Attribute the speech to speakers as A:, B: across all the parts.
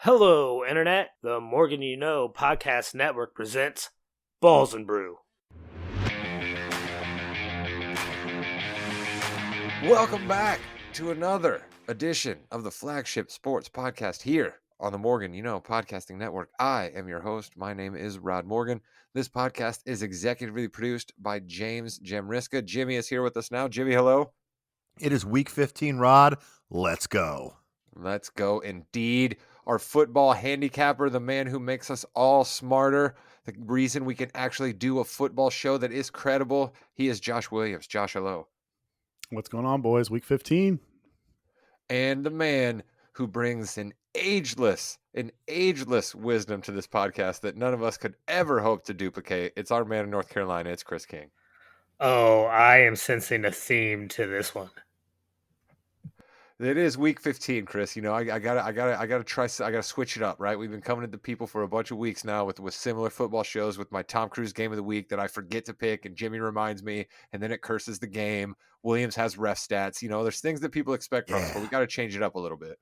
A: Hello, Internet. The Morgan You Know podcast network presents Balls and Brew.
B: Welcome back to another edition of the flagship sports podcast here on the Morgan You Know podcasting network. I am your host. My name is Rod Morgan. This podcast is executively produced by James Jamriska. Jimmy is here with us now. Jimmy, hello.
C: It is week 15, Rod. Let's go.
B: Let's go indeed. Our football handicapper, the man who makes us all smarter, the reason we can actually do a football show that is credible. He is Josh Williams. Josh, hello.
D: What's going on, boys? Week 15.
B: And the man who brings an ageless wisdom to this podcast that none of us could ever hope to duplicate. It's our man in North Carolina. It's Chris King.
A: Oh, I am sensing a theme to this one.
B: It is week 15, Chris. You know, I gotta switch it up, right? We've been coming to people for a bunch of weeks now with similar football shows with my Tom Cruise game of the week that I forget to pick, and Jimmy reminds me, and then it curses the game. Williams has ref stats. You know, there's things that people expect from us, but we got to change it up a little bit.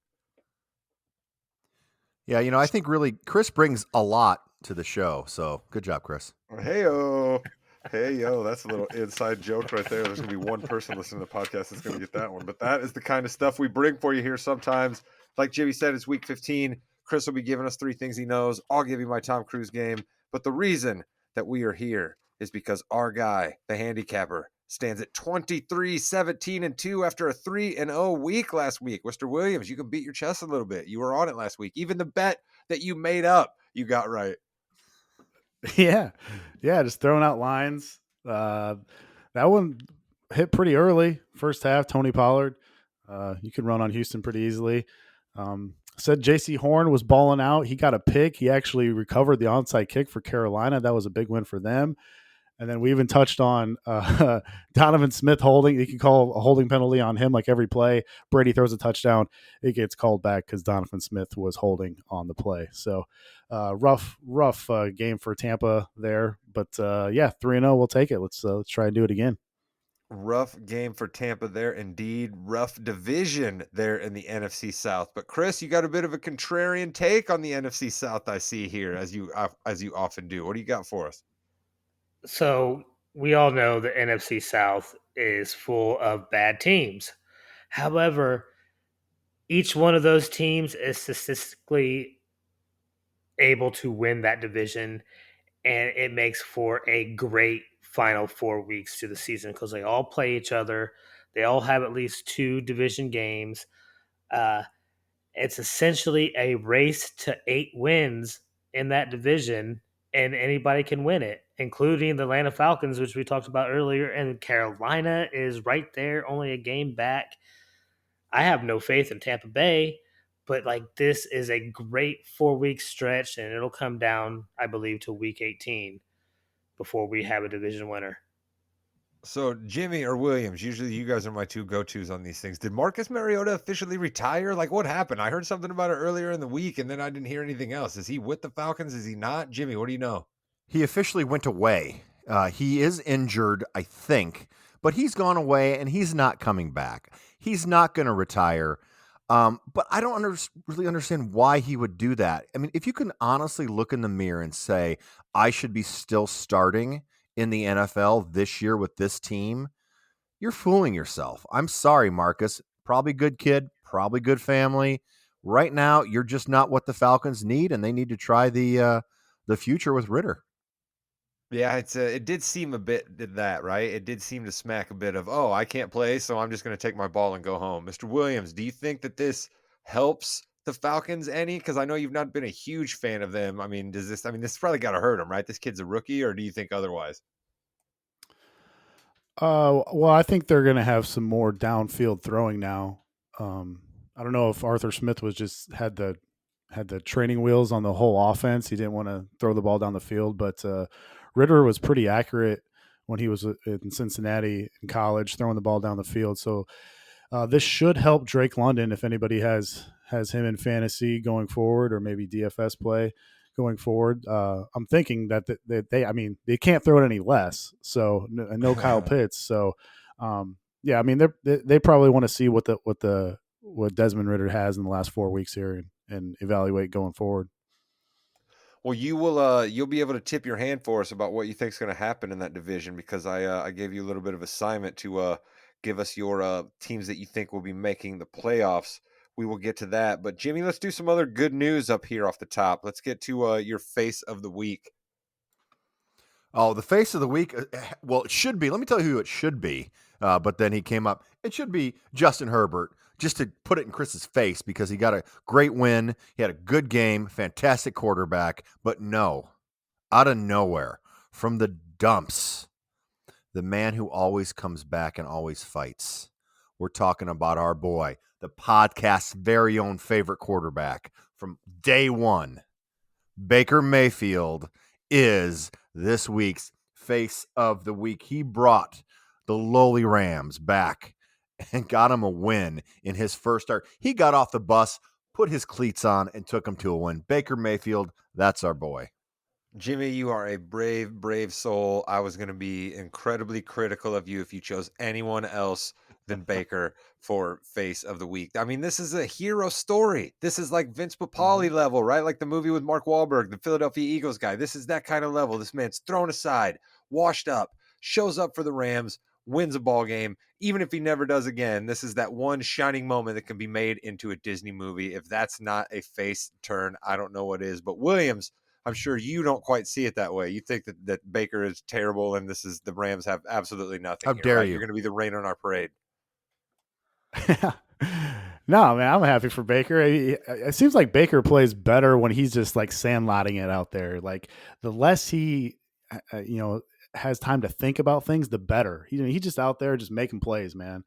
C: Yeah, you know, I think really Chris brings a lot to the show. So good job, Chris.
B: Hey, yo, that's a little inside joke right there. There's going to be one person listening to the podcast that's going to get that one. But that is the kind of stuff we bring for you here sometimes. Like Jimmy said, it's week 15. Chris will be giving us three things he knows. I'll give you my Tom Cruise game. But the reason that we are here is because our guy, the handicapper, stands at 23-17-2 after a 3-0 week last week. Mr. Williams, you can beat your chest a little bit. You were on it last week. Even the bet that you made up, you got right.
D: Yeah, just throwing out lines. That one hit pretty early. First half, Tony Pollard. You can run on Houston pretty easily. Said J.C. Horn was balling out. He got a pick. He actually recovered the onside kick for Carolina. That was a big win for them. And then we even touched on Donovan Smith holding. You can call a holding penalty on him like every play. Brady throws a touchdown. It gets called back because Donovan Smith was holding on the play. So rough game for Tampa there. But, 3-0, we'll take it. Let's try and do it again.
B: Rough game for Tampa there, indeed. Rough division there in the NFC South. But Chris, you got a bit of a contrarian take on the NFC South, I see here, as you often do. What do you got for us?
A: So we all know the NFC South is full of bad teams. However, each one of those teams is statistically able to win that division, and it makes for a great final 4 weeks to the season because they all play each other. They all have at least 2 division games. It's essentially a race to 8 wins in that division, and anybody can win it, including the Atlanta Falcons, which we talked about earlier. And Carolina is right there, only a game back. I have no faith in Tampa Bay, but this is a great 4-week stretch, and it'll come down, I believe, to week 18 before we have a division winner.
B: So Jimmy or Williams, usually you guys are my two go-tos on these things. Did Marcus Mariota officially retire? Like, what happened? I heard something about it earlier in the week, and then I didn't hear anything else. Is he with the Falcons? Is he not? Jimmy, what do you know?
C: He officially went away. He is injured, I think, but he's gone away and he's not coming back. He's not going to retire. But I don't really understand why he would do that. I mean, if you can honestly look in the mirror and say, I should be still starting in the NFL this year with this team, you're fooling yourself. I'm sorry, Marcus. Probably good kid, probably good family. Right now, you're just not what the Falcons need, and they need to try the future with Ritter.
B: Yeah, it did seem a bit that, right? It did seem to smack a bit of, oh, I can't play, so I'm just going to take my ball and go home. Mr. Williams, do you think that this helps the Falcons any? Because I know you've not been a huge fan of them. I mean, this probably got to hurt him, right? This kid's a rookie, or do you think otherwise?
D: Well, I think they're going to have some more downfield throwing now. I don't know if Arthur Smith had the training wheels on the whole offense. He didn't want to throw the ball down the field, but Ritter was pretty accurate when he was in Cincinnati in college, throwing the ball down the field. So this should help Drake London if anybody has him in fantasy going forward, or maybe DFS play going forward. I'm thinking that they can't throw it any less. So no Kyle Pitts. So I mean they probably want to see what Desmond Ritter has in the last 4 weeks here, and evaluate going forward.
B: Well, you'll be able to tip your hand for us about what you think is going to happen in that division because I gave you a little bit of assignment to give us your teams that you think will be making the playoffs. We will get to that, but Jimmy, let's do some other good news up here off the top. Let's get to your face of the week.
C: Oh, the face of the week. Well, it should be. Let me tell you who it should be. But then he came up. It should be Justin Herbert, just to put it in Chris's face because he got a great win. He had a good game, fantastic quarterback. But no, out of nowhere, from the dumps, the man who always comes back and always fights. We're talking about our boy, the podcast's very own favorite quarterback from day one. Baker Mayfield is this week's face of the week. He brought the lowly Rams back and got him a win in his first start. He got off the bus, put his cleats on, and took him to a win. Baker Mayfield, that's our boy.
B: Jimmy, you are a brave, brave soul. I was going to be incredibly critical of you if you chose anyone else than Baker for face of the week. I mean, this is a hero story. This is like Vince Papale level, right? Like the movie with Mark Wahlberg, the Philadelphia Eagles guy. This is that kind of level. This man's thrown aside, washed up, shows up for the Rams, wins a ball game. Even if he never does again, this is that one shining moment that can be made into a Disney movie. If that's not a face turn, I don't know what is. But Williams, I'm sure you don't quite see it that way. You think that Baker is terrible and the Rams have absolutely nothing.
C: How
B: here,
C: dare
B: right?
C: you?
B: You're going to be the rain on our parade.
D: No, man, I'm happy for Baker. It seems like Baker plays better when he's just like sandlotting it out there. Like the less he, has time to think about things, the better. He's just out there just making plays, man.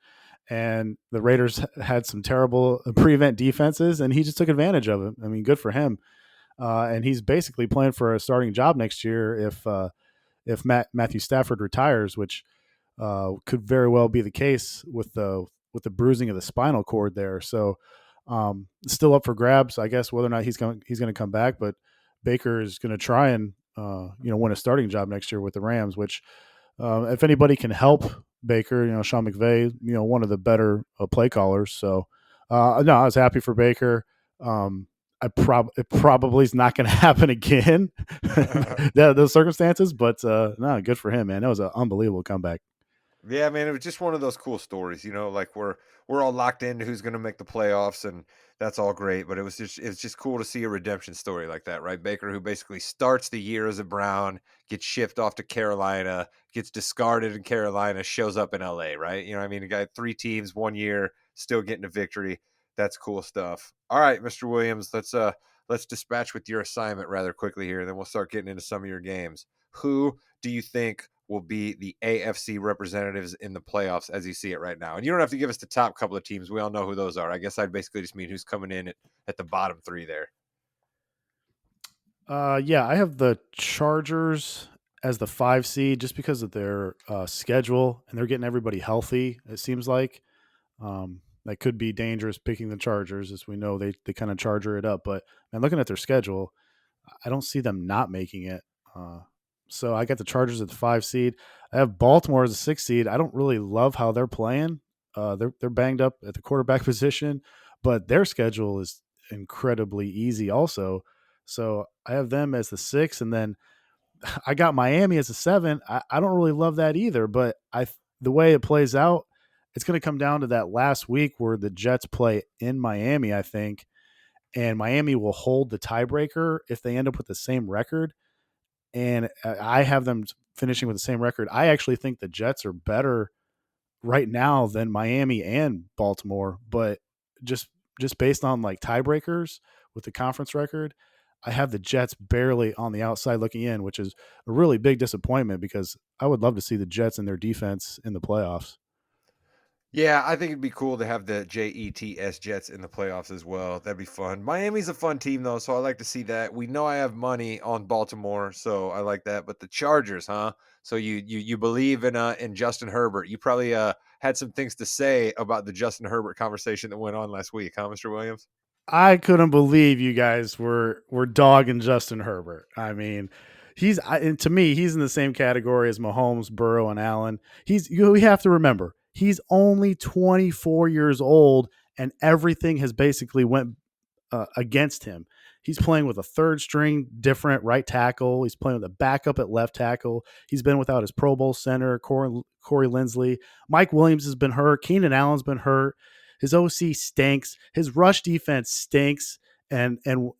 D: And the Raiders had some terrible prevent defenses, and he just took advantage of it. I mean, good for him. And he's basically playing for a starting job next year if Matthew Stafford retires, which could very well be the case with the bruising of the spinal cord there. So still up for grabs, I guess, whether or not he's going to come back. But Baker is going to try and win a starting job next year with the Rams. Which if anybody can help Baker, Sean McVay, one of the better play callers. So no, I was happy for Baker. It probably is not going to happen again, those circumstances. But no, good for him, man. That was an unbelievable comeback.
B: Yeah, man, it was just one of those cool stories, like we're all locked into who's going to make the playoffs, and that's all great. But it's just cool to see a redemption story like that, right? Baker, who basically starts the year as a Brown, gets shipped off to Carolina, gets discarded in Carolina, shows up in LA, right? You know what I mean? A guy had 3 teams, 1 year, still getting a victory. That's cool stuff. All right, Mr. Williams, let's dispatch with your assignment rather quickly here, and then we'll start getting into some of your games. Who do you think will be the AFC representatives in the playoffs as you see it right now? And you don't have to give us the top couple of teams. We all know who those are. I guess I'd basically just mean who's coming in at the bottom 3 there.
D: Yeah, I have the Chargers as the 5 seed just because of their schedule, and they're getting everybody healthy, it seems like. That could be dangerous picking the Chargers, as we know they kind of charger it up. But man, looking at their schedule, I don't see them not making it. So I got the Chargers at the 5 seed. I have Baltimore as a 6 seed. I don't really love how they're playing. They're banged up at the quarterback position, but their schedule is incredibly easy also. So I have them as the 6, and then I got Miami as a 7. I don't really love that either, but the way it plays out, it's going to come down to that last week where the Jets play in Miami, I think, and Miami will hold the tiebreaker if they end up with the same record. And I have them finishing with the same record. I actually think the Jets are better right now than Miami and Baltimore, but just based on like tiebreakers with the conference record, I have the Jets barely on the outside looking in, which is a really big disappointment because I would love to see the Jets and their defense in the playoffs.
B: Yeah, I think it'd be cool to have the Jets in the playoffs as well. That'd be fun. Miami's a fun team though, so I like to see that. We know I have money on Baltimore, so I like that. But the Chargers, huh? So you believe in Justin Herbert. You probably had some things to say about the Justin Herbert conversation that went on last week, huh, Mr. Williams?
D: I couldn't believe you guys were dogging Justin Herbert. I mean, and to me, he's in the same category as Mahomes, Burrow, and Allen. We have to remember, he's only 24 years old, and everything has basically went against him. He's playing with a third string, different right tackle. He's playing with a backup at left tackle. He's been without his Pro Bowl center, Corey Lindsley. Mike Williams has been hurt. Keenan Allen's been hurt. His OC stinks. His rush defense stinks. And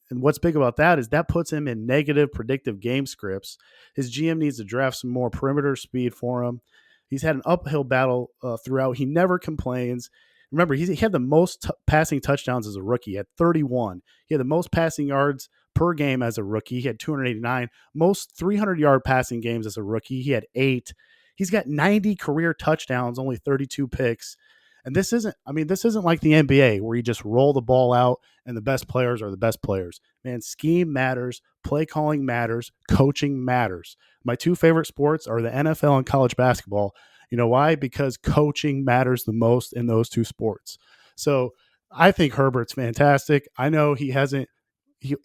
D: what's big about that is that puts him in negative predictive game scripts. His GM needs to draft some more perimeter speed for him. He's had an uphill battle throughout. He never complains. Remember, he had the most passing touchdowns as a rookie at 31. He had the most passing yards per game as a rookie. He had 289. Most 300-yard passing games as a rookie. He had 8. He's got 90 career touchdowns, only 32 picks. And this isn't like the NBA where you just roll the ball out and the best players are the best players. Man, scheme matters, play calling matters, coaching matters. My two favorite sports are the NFL and college basketball. You know why? Because coaching matters the most in those two sports. So I think Herbert's fantastic. I know he hasn't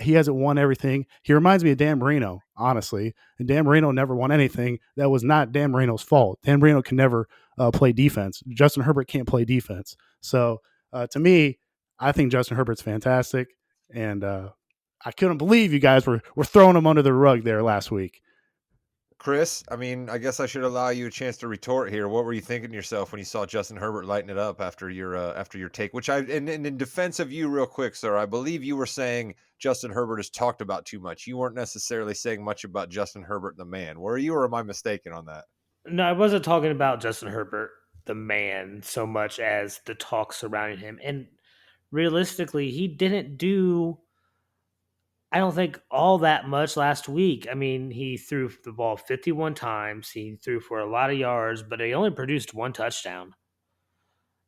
D: won everything. He reminds me of Dan Marino, honestly. And Dan Marino never won anything. That was not Dan Marino's fault. Dan Marino can never play defense. Justin Herbert can't play defense. So to me, I think Justin Herbert's fantastic. And I couldn't believe you guys were throwing him under the rug there last week.
B: Chris, I mean, I guess I should allow you a chance to retort here. What were you thinking to yourself when you saw Justin Herbert lighting it up after your take? Which and in defense of you, real quick, sir, I believe you were saying Justin Herbert is talked about too much. You weren't necessarily saying much about Justin Herbert, the man. Were you, or am I mistaken on that?
A: No, I wasn't talking about Justin Herbert, the man, so much as the talk surrounding him. And realistically, he didn't do, I don't think, all that much last week. I mean, he threw the ball 51 times. He threw for a lot of yards, but he only produced 1 touchdown.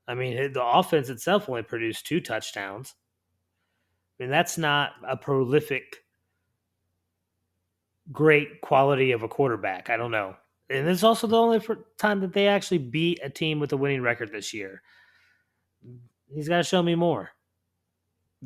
A: I mean, the offense itself only produced 2 touchdowns. I mean, that's not a prolific, great quality of a quarterback. I don't know. And it's also the only time that they actually beat a team with a winning record this year. He's got to show me more.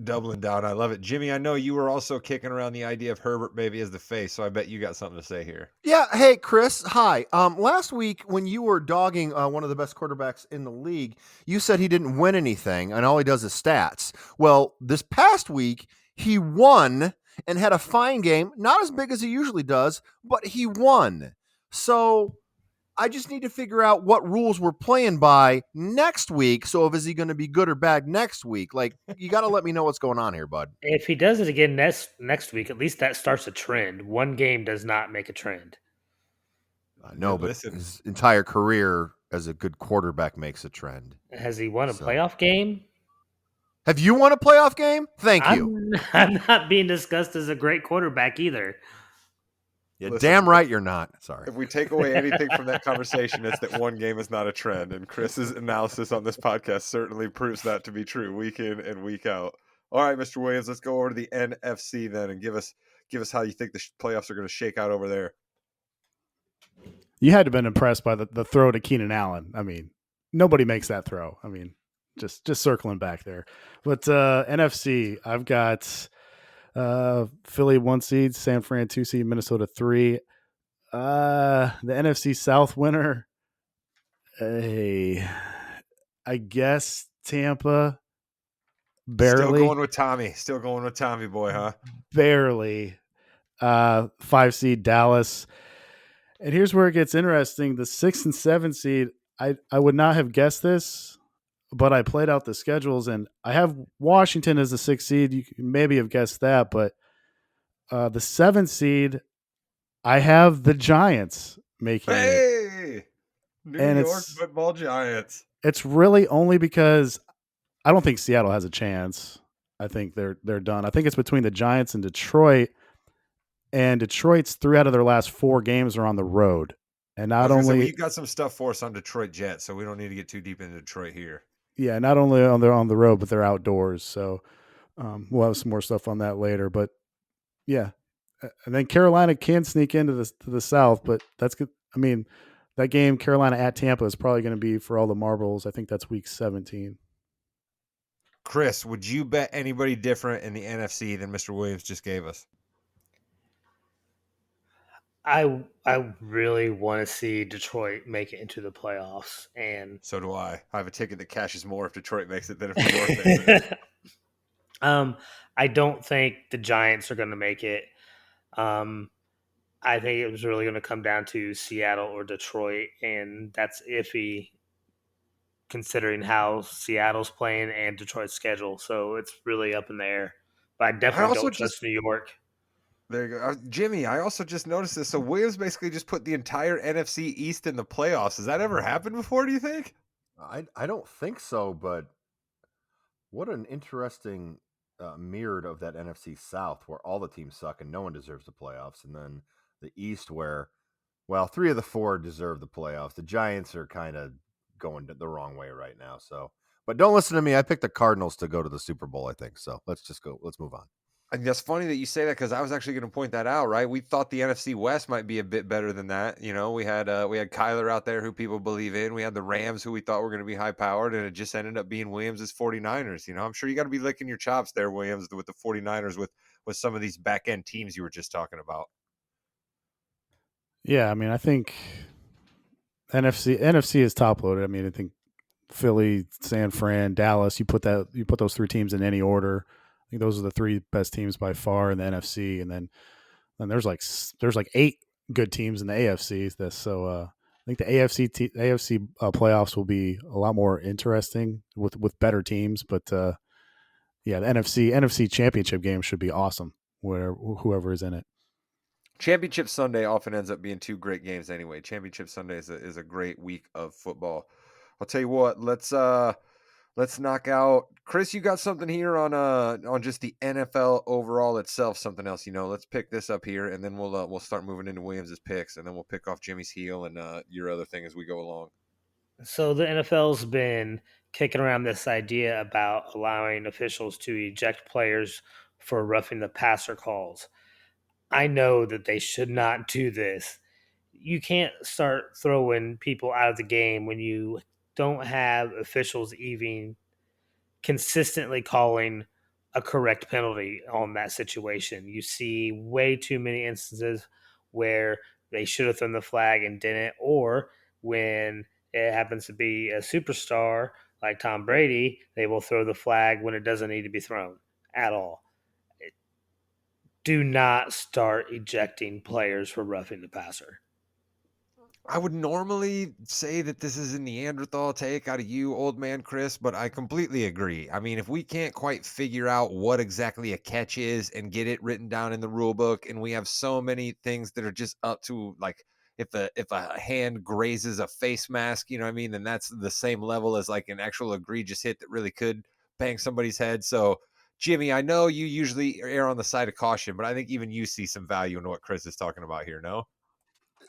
B: Doubling down. I love it. Jimmy, I know you were also kicking around the idea of Herbert maybe as the face, so I bet you got something to say here.
C: Yeah. Hey, Chris. Hi. Last week when you were dogging one of the best quarterbacks in the league, you said he didn't win anything and all he does is stats. Well, this past week he won and had a fine game, not as big as he usually does, but he won. So I just need to figure out what rules we're playing by next week. So is he going to be good or bad next week? Like, you got to let me know what's going on here, bud.
A: If he does it again next week, at least that starts a trend. One game does not make a trend.
C: No, but
B: listen,
C: his entire career as a good quarterback makes a trend.
A: Has he won a playoff game?
C: Have you won a playoff game? Thank you.
A: I'm not being discussed as a great quarterback either.
C: Yeah, damn right you're not. Sorry.
B: If we take away anything from that conversation, it's that one game is not a trend. And Chris's analysis on this podcast certainly proves that to be true week in and week out. All right, Mr. Williams, let's go over to the NFC then and give us how you think the playoffs are going to shake out over there.
D: You had to have been impressed by the throw to Keenan Allen. I mean, nobody makes that throw. I mean, just circling back there. But NFC, I've got Philly 1 seed, San Fran 2 seed, Minnesota 3. The NFC South winner, I guess Tampa. Barely.
B: Still going with Tommy boy, huh?
D: Barely. 5 seed Dallas. And here's where it gets interesting. The 6 and 7 seed, I would not have guessed this, but I played out the schedules, and I have Washington as the 6th seed. You can maybe have guessed that, but the 7th seed, I have the Giants making it.
B: New York football Giants.
D: It's really only because I don't think Seattle has a chance. I think they're done. I think it's between the Giants and Detroit. And Detroit's 3 out of their last 4 games are on the road. And not only
B: you got some stuff for us on Detroit Jets, so we don't need to get too deep into Detroit here.
D: Yeah, not only on the road, but they're outdoors. So we'll have some more stuff on that later. But yeah, and then Carolina can sneak into the South, but that's good. I mean, that game Carolina at Tampa is probably going to be for all the marbles. I think that's week 17.
B: Chris, would you bet anybody different in the NFC than Mr. Williams just gave us?
A: I really want to see Detroit make it into the playoffs, and
B: so do I. I have a ticket that cashes more if Detroit makes it than if New York makes it.
A: I don't think the Giants are going to make it. Um, I think it was really going to come down to Seattle or Detroit, and that's iffy considering how Seattle's playing and Detroit's schedule. So it's really up in the air. But I
B: I
A: definitely
B: also
A: don't
B: just
A: trust New York.
B: There you go. Jimmy, I also just noticed this. So Williams basically just put the entire NFC East in the playoffs. Has that ever happened before, do you think?
C: I don't think so, but what an interesting mirrored of that NFC South where all the teams suck and no one deserves the playoffs, and then the East where, well, three of the four deserve the playoffs. The Giants are kind of going the wrong way right now. So, but don't listen to me. I picked the Cardinals to go to the Super Bowl. I think so. Let's just go. Let's move on.
B: And that's funny that you say that because I was actually going to point that out. Right, we thought the NFC West might be a bit better than that. You know, we had Kyler out there who people believe in. We had the Rams who we thought were going to be high powered, and it just ended up being Williams' 49ers. You know, I'm sure you got to be licking your chops there, Williams, with the 49ers with some of these back end teams you were just talking about.
D: Yeah, I mean, I think NFC is top loaded. I mean, I think Philly, San Fran, Dallas. You put those three teams in any order. I think those are the three best teams by far in the NFC, and then there's like eight good teams in the AFC. I think the AFC playoffs will be a lot more interesting with better teams. But yeah, the NFC Championship game should be awesome. Where whoever is in it.
B: Championship Sunday often ends up being two great games anyway. Championship Sunday is a great week of football. I'll tell you what, let's knock out Chris, you got something here on just the NFL overall itself, something else, let's pick this up here and then we'll start moving into Williams's picks and then we'll pick off Jimmy's heel and your other thing as we go along.
A: So the NFL's been kicking around this idea about allowing officials to eject players for roughing the passer calls. I know that they should not do this. You can't start throwing people out of the game when you don't have officials even consistently calling a correct penalty on that situation. You see way too many instances where they should have thrown the flag and didn't, or when it happens to be a superstar like Tom Brady, they will throw the flag when it doesn't need to be thrown at all. Do not start ejecting players for roughing the passer.
B: I would normally say that this is a Neanderthal take out of you, old man Chris, but I completely agree. I mean, if we can't quite figure out what exactly a catch is and get it written down in the rule book, and we have so many things that are just up to like if a hand grazes a face mask, you know what I mean, then that's the same level as like an actual egregious hit that really could bang somebody's head. So Jimmy, I know you usually err on the side of caution, but I think even you see some value in what Chris is talking about here, no?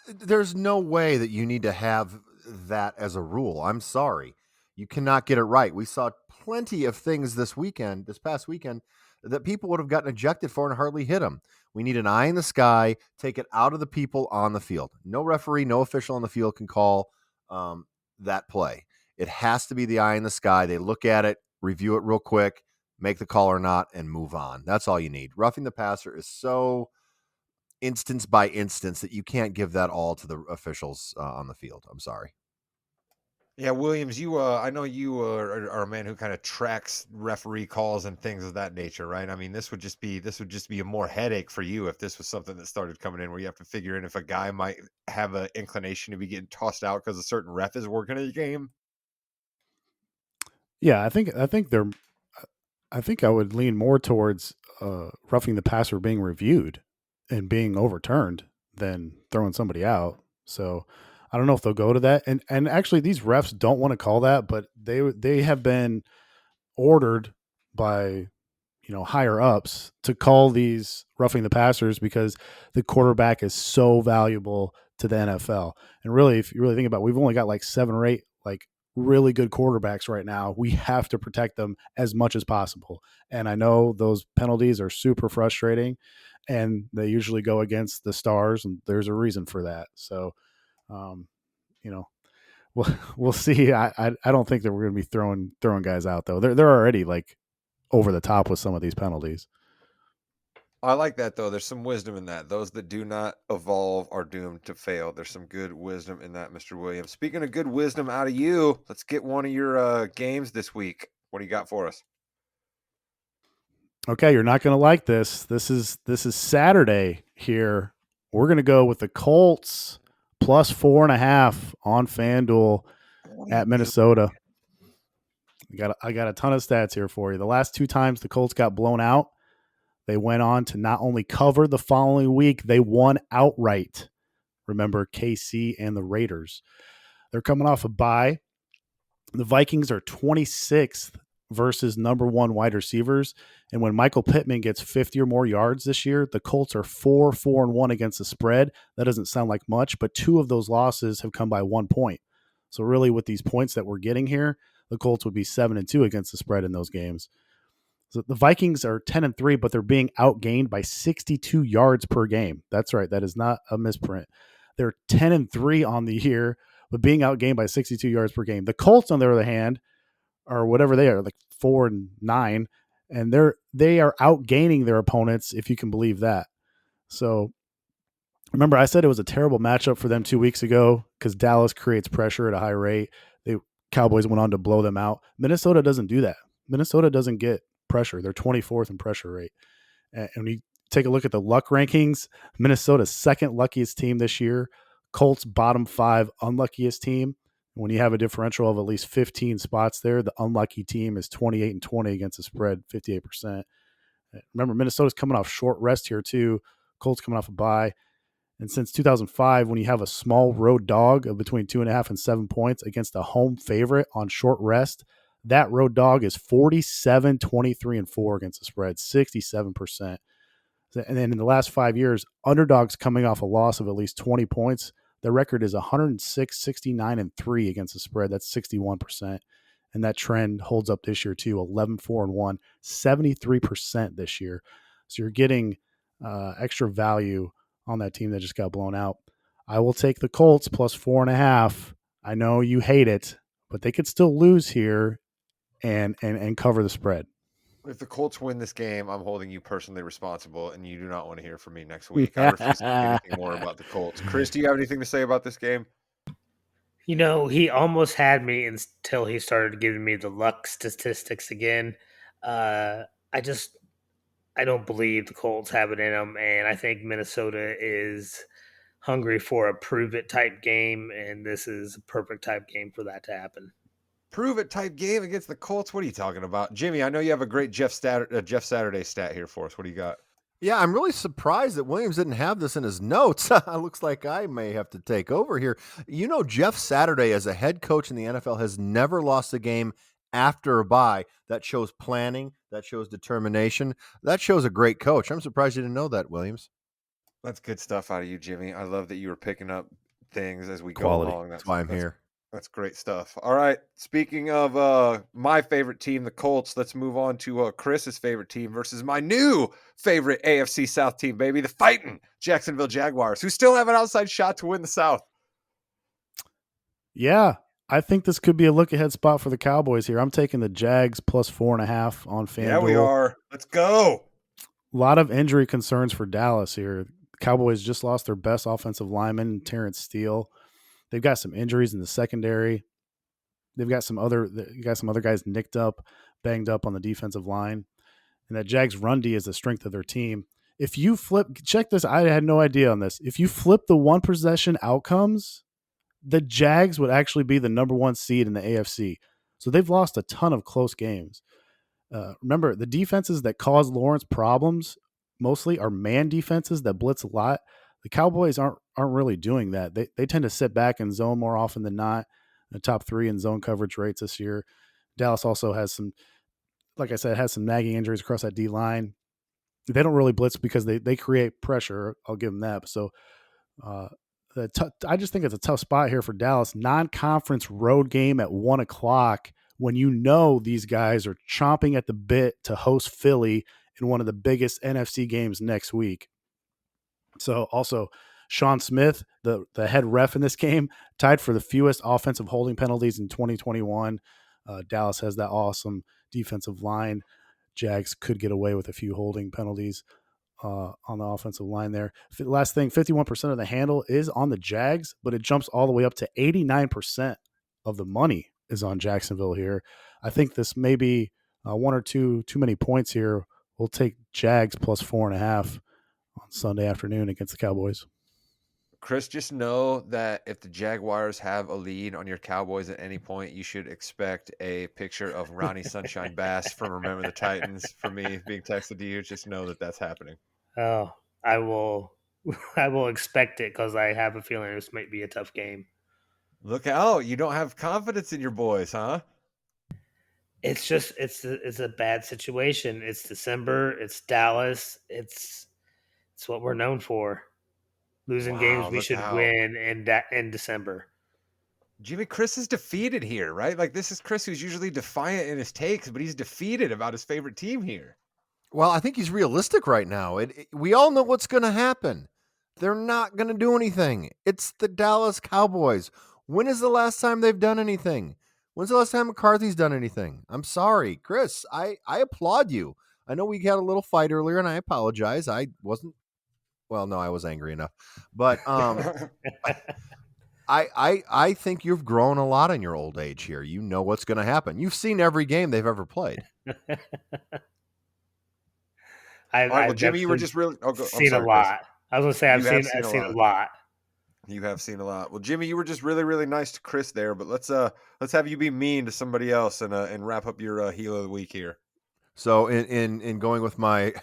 C: There's no way that you need to have that as a rule. I'm sorry. You cannot get it right. We saw plenty of things this past weekend, that people would have gotten ejected for and hardly hit them. We need an eye in the sky, take it out of the people on the field. No referee, no official on the field can call that play. It has to be the eye in the sky. They look at it, review it real quick, make the call or not, and move on. That's all you need. Roughing the passer is so instance by instance that you can't give that all to the officials on the field. I'm sorry.
B: Yeah, Williams, I know you are a man who kind of tracks referee calls and things of that nature, right? I mean, this would just be a more headache for you if this was something that started coming in where you have to figure in if a guy might have an inclination to be getting tossed out because a certain ref is working a game.
D: Yeah, I think I would lean more towards roughing the passer being reviewed and being overturned than throwing somebody out. So I don't know if they'll go to that. And actually, these refs don't want to call that, but they have been ordered by higher ups to call these roughing the passers because the quarterback is so valuable to the NFL. And really, if you really think about it, we've only got like 7 or 8 like really good quarterbacks right now. We have to protect them as much as possible. And I know those penalties are super frustrating and they usually go against the stars, and there's a reason for that. So um, you know, we'll see. I don't think that we're going to be throwing guys out though. They're already like over the top with some of these penalties.
B: I like that though. There's some wisdom in that. Those that do not evolve are doomed to fail. There's some good wisdom in that, Mr. Williams. Speaking of good wisdom out of you, let's get one of your games this week. What do you got for us?
D: Okay, you're not going to like this. This is Saturday here. We're going to go with the Colts plus 4.5 on FanDuel
B: What are you
D: at
B: doing?
D: Minnesota. I got a ton of stats here for you. The last 2 times the Colts got blown out, they went on to not only cover the following week, they won outright. Remember KC and the Raiders. They're coming off a bye. The Vikings are 26th versus number 1 wide receivers. And when Michael Pittman gets 50 or more yards this year, the Colts are 4-1 against the spread. That doesn't sound like much, but 2 of those losses have come by 1 point. So really with these points that we're getting here, the Colts would be 7-2 against the spread in those games. So the Vikings are 10-3, but they're being outgained by 62 yards per game. That's right. That is not a misprint. They're 10-3 on the year, but being outgained by 62 yards per game. The Colts, on the other hand, are whatever they are, like 4-9, and they are outgaining their opponents, if you can believe that. So remember, I said it was a terrible matchup for them 2 weeks ago because Dallas creates pressure at a high rate. The Cowboys went on to blow them out. Minnesota doesn't do that. Minnesota doesn't get pressure. They're 24th in pressure rate. And when you take a look at the luck rankings, Minnesota's second luckiest team this year, Colts bottom 5 unluckiest team. When you have a differential of at least 15 spots there, the unlucky team is 28-20 against the spread, 58%. Remember, Minnesota's coming off short rest here too. Colts coming off a bye. And since 2005, when you have a small road dog of between 2.5 and 7 points against a home favorite on short rest, that road dog is 47, 23, and 4 against the spread, 67%. And then in the last 5 years, underdogs coming off a loss of at least 20 points, the record is 106, 69, and 3 against the spread. That's 61%. And that trend holds up this year too, 11-4-1, 73% this year. So you're getting extra value on that team that just got blown out. I will take the Colts plus 4.5. I know you hate it, but they could still lose here and cover the spread.
B: If the Colts win this game, I'm holding you personally responsible, and you do not want to hear from me next week. I refuse to say anything more about the Colts. Chris, do you have anything to say about this game?
A: You know, he almost had me until he started giving me the luck statistics again. Uh, I just, I don't believe the Colts have it in them, and I think Minnesota is hungry for a prove it type game, and this is a perfect type game for that to happen.
B: Prove it type game against the Colts? What are you talking about? Jimmy, I know you have a great Jeff Saturday stat here for us. What do you got?
C: Yeah, I'm really surprised that Williams didn't have this in his notes. Looks like I may have to take over here. You know, Jeff Saturday, as a head coach in the NFL, has never lost a game after a bye. That shows planning. That shows determination. That shows a great coach. I'm surprised you didn't know that, Williams.
B: That's good stuff out of you, Jimmy. I love that you were picking up things as we
D: Quality.
B: go along.
C: That's why I'm here.
B: That's great stuff. All right. Speaking of my favorite team, the Colts, let's move on to Chris's favorite team versus my new favorite AFC South team, baby, the fighting Jacksonville Jaguars, who still have an outside shot to win the South.
D: Yeah, I think this could be a look-ahead spot for the Cowboys here. I'm taking the Jags plus 4.5 on FanDuel.
B: Yeah, we are. Let's go.
D: A lot of injury concerns for Dallas here. The Cowboys just lost their best offensive lineman, Terrence Steele. They've got some injuries in the secondary. They've got some other guys nicked up, banged up on the defensive line. And that Jags run D is the strength of their team. If you check this, I had no idea on this. If you flip the one possession outcomes, the Jags would actually be the number 1 seed in the AFC. So they've lost a ton of close games. Remember, the defenses that cause Lawrence problems mostly are man defenses that blitz a lot. The Cowboys aren't really doing that. They tend to sit back and zone more often than not. The top 3 in zone coverage rates this year. Dallas also has some, like I said, has some nagging injuries across that D line. They don't really blitz because they create pressure. I'll give them that. So I just think it's a tough spot here for Dallas. Non-conference road game at 1:00 when you know these guys are chomping at the bit to host Philly in one of the biggest NFC games next week. So also Sean Smith, the head ref in this game, tied for the fewest offensive holding penalties in 2021. Dallas has that awesome defensive line. Jags could get away with a few holding penalties on the offensive line there. Last thing, 51% of the handle is on the Jags, but it jumps all the way up to 89% of the money is on Jacksonville here. I think this may be 1 or 2 too many points here we'll take Jags plus 4.5 on Sunday afternoon against the Cowboys.
B: Chris, just know that if the Jaguars have a lead on your Cowboys at any point, you should expect a picture of Ronnie Sunshine Bass from Remember the Titans from me being texted to you. Just know that that's happening.
A: Oh, I will. I will expect it because I have a feeling this might be a tough game.
B: Look out. You don't have confidence in your boys, huh?
A: It's just it's a bad situation. It's December. It's Dallas. It's what we're known for. Losing games
B: Wow,
A: we
B: look
A: should
B: out.
A: win in December.
B: Jimmy, Chris is defeated here, right? Like, this is Chris who's usually defiant in his takes, but he's defeated about his favorite team here.
C: Well, I think he's realistic right now. We all know what's going to happen. They're not going to do anything. It's the Dallas Cowboys. When is the last time they've done anything? When's the last time McCarthy's done anything? I'm sorry, Chris. I applaud you. I know we had a little fight earlier, and I apologize. I wasn't. Well, no, I was angry enough, but I think you've grown a lot in your old age here. You know what's going to happen. You've seen every game they've ever played.
B: All right, well,
A: I've
B: Jimmy, you were
A: definitely
B: just really. Oh, I'm
A: seen a
B: sorry, Chris.
A: lot. I was gonna say
B: You have
A: I've
B: seen a
A: seen a
B: lot.
A: lot.
B: You have seen a lot. Well, Jimmy, you were just really, really nice to Chris there, but let's have you be mean to somebody else and wrap up your heel of the week here.
C: So in going with my,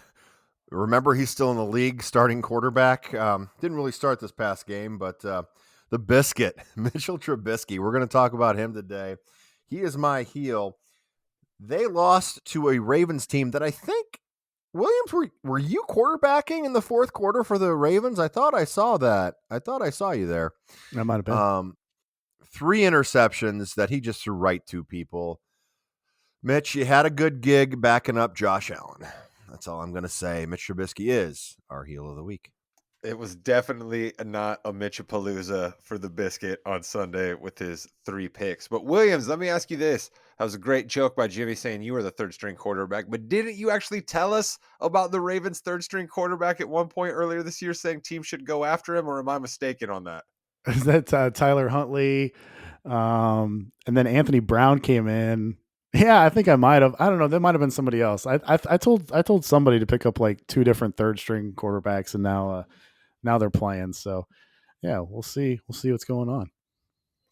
C: remember he's still in the league, starting quarterback. Didn't really start this past game, but the biscuit, Mitchell Trubisky. We're going to talk about him today. He is my heel. They lost to a Ravens team that I think, Williams, were you quarterbacking in the fourth quarter for the Ravens? I thought I saw that. I thought I saw you there.
D: That might have been.
C: 3 interceptions that he just threw right to people. Mitch, you had a good gig backing up Josh Allen. That's all I'm going to say. Mitch Trubisky is our heel of the week.
B: It was definitely not a Mitchapalooza for the biscuit on Sunday with his 3 picks. But Williams, let me ask you this. That was a great joke by Jimmy saying you were the third string quarterback, but didn't you actually tell us about the Ravens third string quarterback at one point earlier this year saying teams should go after him, or am I mistaken on that?
D: Is that Tyler Huntley? And then Anthony Brown came in. Yeah, I think I might have. I don't know. There might have been somebody else. I told somebody to pick up like 2 different third string quarterbacks, and now they're playing. So yeah, we'll see. We'll see what's going on.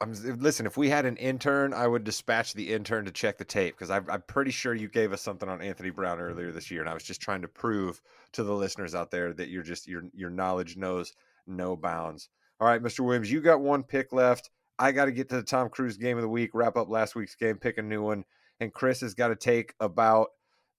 B: Listen, if we had an intern, I would dispatch the intern to check the tape because I'm pretty sure you gave us something on Anthony Brown earlier this year, and I was just trying to prove to the listeners out there that your knowledge knows no bounds. All right, Mr. Williams, you got 1 pick left. I got to get to the Tom Cruise game of the week, wrap up last week's game, pick a new one, and Chris has got to take about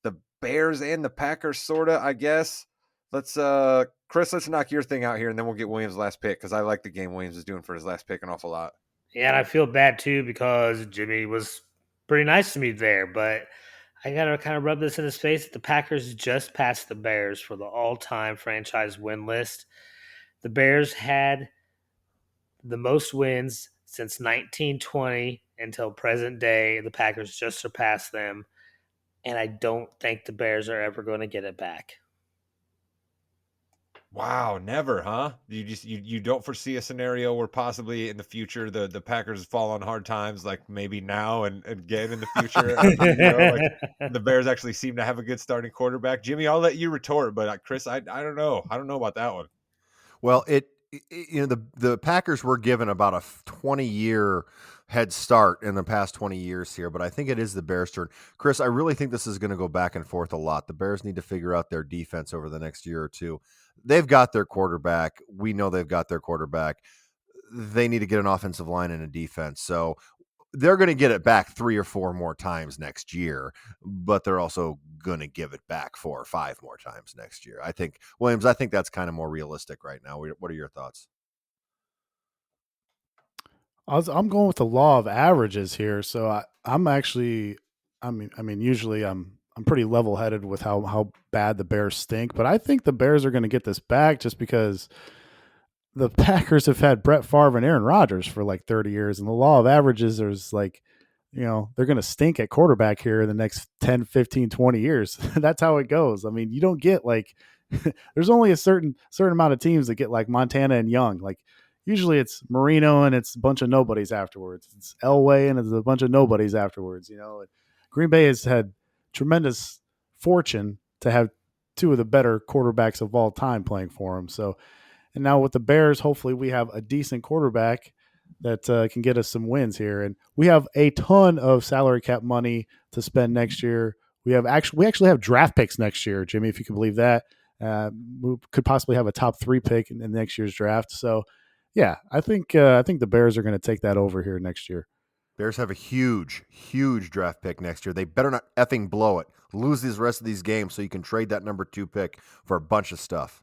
B: the Bears and the Packers, sorta, I guess. Chris, let's knock your thing out here, and then we'll get Williams' last pick because I like the game Williams is doing for his last pick an awful lot.
A: Yeah, and I feel bad too because Jimmy was pretty nice to me there, but I gotta kind of rub this in his face. The Packers just passed the Bears for the all-time franchise win list. The Bears had the most wins since 1920 until present day. The Packers just surpassed them, and I don't think the Bears are ever going to get it back.
B: Wow, never, huh? You don't foresee a scenario where possibly in the future the Packers fall on hard times, like maybe now and again in the future. Like the Bears actually seem to have a good starting quarterback. Jimmy, I'll let you retort, but Chris, I don't know. I don't know about that one.
C: Well, the Packers were given about a 20-year head start in the past 20 years here, but I think it is the Bears' turn. Chris, I really think this is going to go back and forth a lot. The Bears need to figure out their defense over the next year or two. They've got their quarterback. We know they've got their quarterback. They need to get an offensive line and a defense. So they're going to get it back 3 or 4 more times next year, but they're also going to give it back 4 or 5 more times next year. I think, Williams, that's kind of more realistic right now. What are your thoughts?
D: I'm going with the law of averages here. So usually I'm pretty level headed with how bad the Bears stink, but I think the Bears are going to get this back just because the Packers have had Brett Favre and Aaron Rodgers for like 30 years. And the law of averages, there's like, they're going to stink at quarterback here in the next 10, 15, 20 years. That's how it goes. I mean, you don't get like, there's only a certain amount of teams that get like Montana and Young. Like usually it's Marino and it's a bunch of nobodies afterwards. It's Elway and it's a bunch of nobodies afterwards. Green Bay has had tremendous fortune to have two of the better quarterbacks of all time playing for him. So, and now with the Bears, hopefully we have a decent quarterback that can get us some wins here. And we have a ton of salary cap money to spend next year. We actually have draft picks next year, Jimmy, if you can believe that. We could possibly have a top 3 pick in next year's draft. So, yeah, I think the Bears are going to take that over here next year.
C: Bears have a huge, huge draft pick next year. They better not effing blow it. Lose these rest of these games so you can trade that number 2 pick for a bunch of stuff.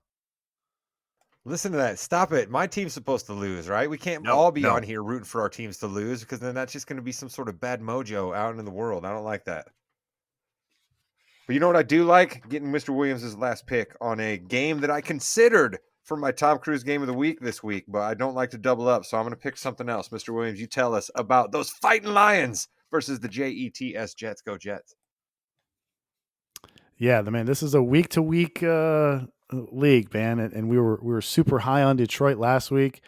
B: Listen to that. Stop it. My team's supposed to lose, right? We can't all be on here rooting for our teams to lose because then that's just going to be some sort of bad mojo out in the world. I don't like that. But you know what I do like? Getting Mr. Williams' last pick on a game that I considered for my Tom Cruise game of the week this week, but I don't like to double up, so I'm going to pick something else. Mr. Williams, you tell us about those fighting Lions versus the Jets. Jets. Go Jets.
D: Yeah, man, this is a week-to-week league, man, and we were super high on Detroit last week,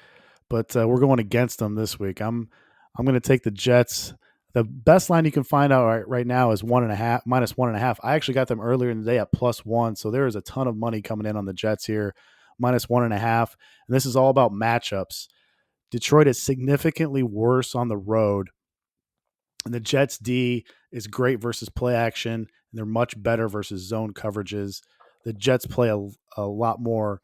D: but we're going against them this week. I'm going to take the Jets. The best line you can find out right now is minus 1.5. I actually got them earlier in the day at +1, so there is a ton of money coming in on the Jets here, minus 1.5. And this is all about matchups. Detroit is significantly worse on the road, and the Jets D is great versus play action, and they're much better versus zone coverages. The Jets play a lot more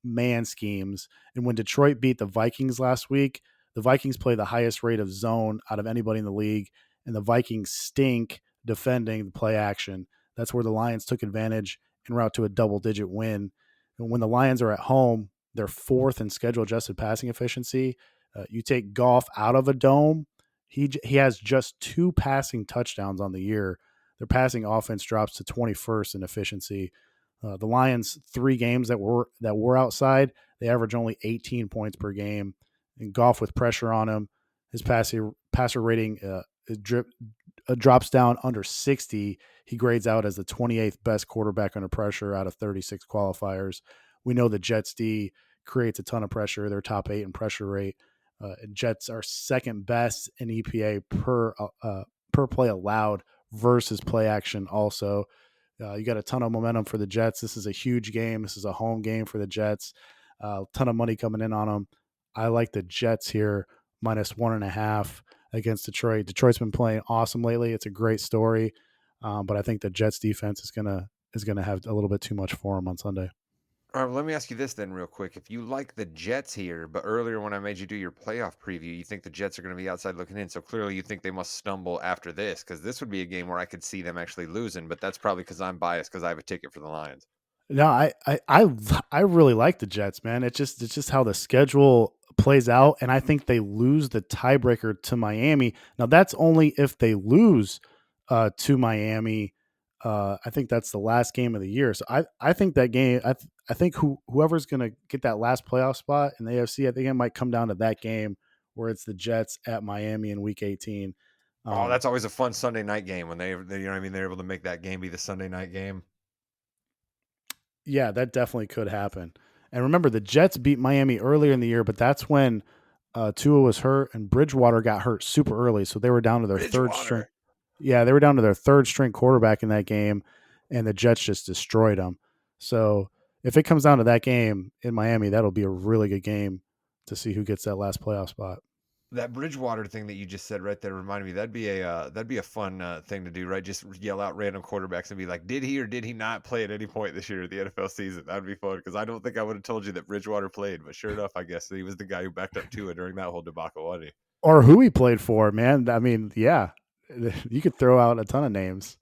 D: man schemes. And when Detroit beat the Vikings last week, the Vikings play the highest rate of zone out of anybody in the league, and the Vikings stink defending the play action. That's where the Lions took advantage en route to a double-digit win. And when the Lions are at home, they're 4th in schedule-adjusted passing efficiency. You take Goff out of a dome, he has just 2 passing touchdowns on the year. Their passing offense drops to 21st in efficiency. The Lions 3 games that were outside, they average only 18 points per game. And Goff with pressure on him, his passer rating drops down under 60. He grades out as the 28th best quarterback under pressure out of 36 qualifiers. We know the Jets D creates a ton of pressure. They're top 8 in pressure rate. Jets are second best in EPA per play allowed versus play action also. You got a ton of momentum for the Jets. This is a huge game. This is a home game for the Jets. A ton of money coming in on them. I like the Jets here, minus 1.5 against Detroit. Detroit's been playing awesome lately. It's a great story, but I think the Jets defense is gonna have a little bit too much for them on Sunday.
B: All right, well, let me ask you this then real quick. If you like the Jets here, but earlier when I made you do your playoff preview, you think the Jets are going to be outside looking in. So clearly you think they must stumble after this because this would be a game where I could see them actually losing, but that's probably because I'm biased because I have a ticket for the Lions.
D: No, I really like the Jets, man. It's just how the schedule plays out, and I think they lose the tiebreaker to Miami. Now that's only if they lose to Miami. I think that's the last game of the year. So I think that game. I think whoever's going to get that last playoff spot in the AFC, I think it might come down to that game where it's the Jets at Miami in Week 18.
B: That's always a fun Sunday night game when they you know what I mean, they're able to make that game be the Sunday night game.
D: Yeah, that definitely could happen. And remember, the Jets beat Miami earlier in the year, but that's when Tua was hurt and Bridgewater got hurt super early, so they were down to their third string. Yeah, they were down to their third string quarterback in that game, and the Jets just destroyed them. So if it comes down to that game in Miami, that'll be a really good game to see who gets that last playoff spot.
B: That Bridgewater thing that you just said right there reminded me that'd be a fun thing to do, right? Just yell out random quarterbacks and be like, did he or did he not play at any point this year of the NFL season? That'd be fun because I don't think I would have told you that Bridgewater played, but sure enough, I guess he was the guy who backed up Tua during that whole debacle, wasn't he?
D: Or who he played for, man. I mean, yeah, you could throw out a ton of names.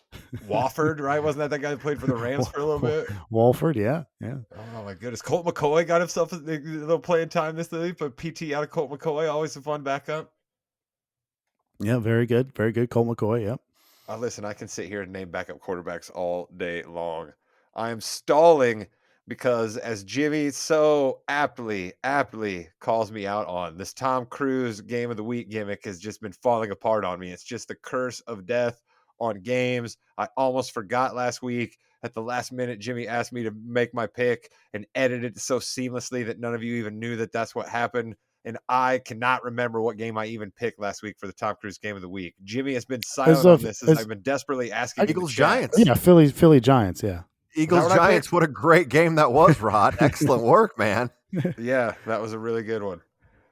B: Wofford, right? Wasn't that guy who played for the Rams for a little bit?
D: Wolford, yeah.
B: Oh my goodness, Colt McCoy got himself a little playing time this week, but PT out of Colt McCoy, always a fun backup.
D: Yeah, very good, Colt McCoy. Yep.
B: Listen, I can sit here and name backup quarterbacks all day long. I am stalling because, as Jimmy so aptly calls me out on, this Tom Cruise game of the week gimmick has just been falling apart on me. It's just the curse of death on games. I almost forgot last week. At the last minute, Jimmy asked me to make my pick and edit it so seamlessly that none of you even knew that that's what happened. And I cannot remember what game I even picked last week for the Tom Cruise game of the week. Jimmy has been silent on this as I've been desperately asking.
C: Eagles Giants.
D: Yeah, Philly Giants. Yeah.
C: Eagles Giants. What a great game that was, Rod. Excellent work, man.
B: Yeah, that was a really good one.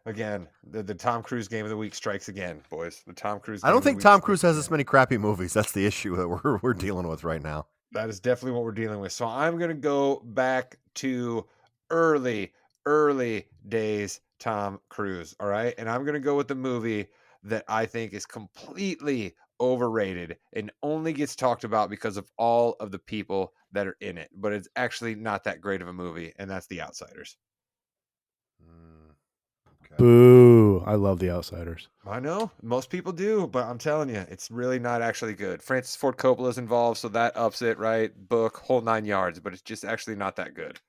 B: Again, the Tom Cruise game of the week strikes again, boys. The Tom Cruise.
C: I don't think Tom Cruise has this many crappy movies. That's the issue that we're dealing with right now.
B: That is definitely what we're dealing with. So I'm gonna go back to early days Tom Cruise. All right, and I'm gonna go with the movie that I think is completely overrated and only gets talked about because of all of the people that are in it. But it's actually not that great of a movie, and that's The Outsiders.
C: Okay.
D: Boo. I love The Outsiders.
B: I know most people do, but I'm telling you, it's really not actually good. Francis Ford Coppola's involved, so that ups it, right? Book, whole 9 yards, but it's just actually not that good.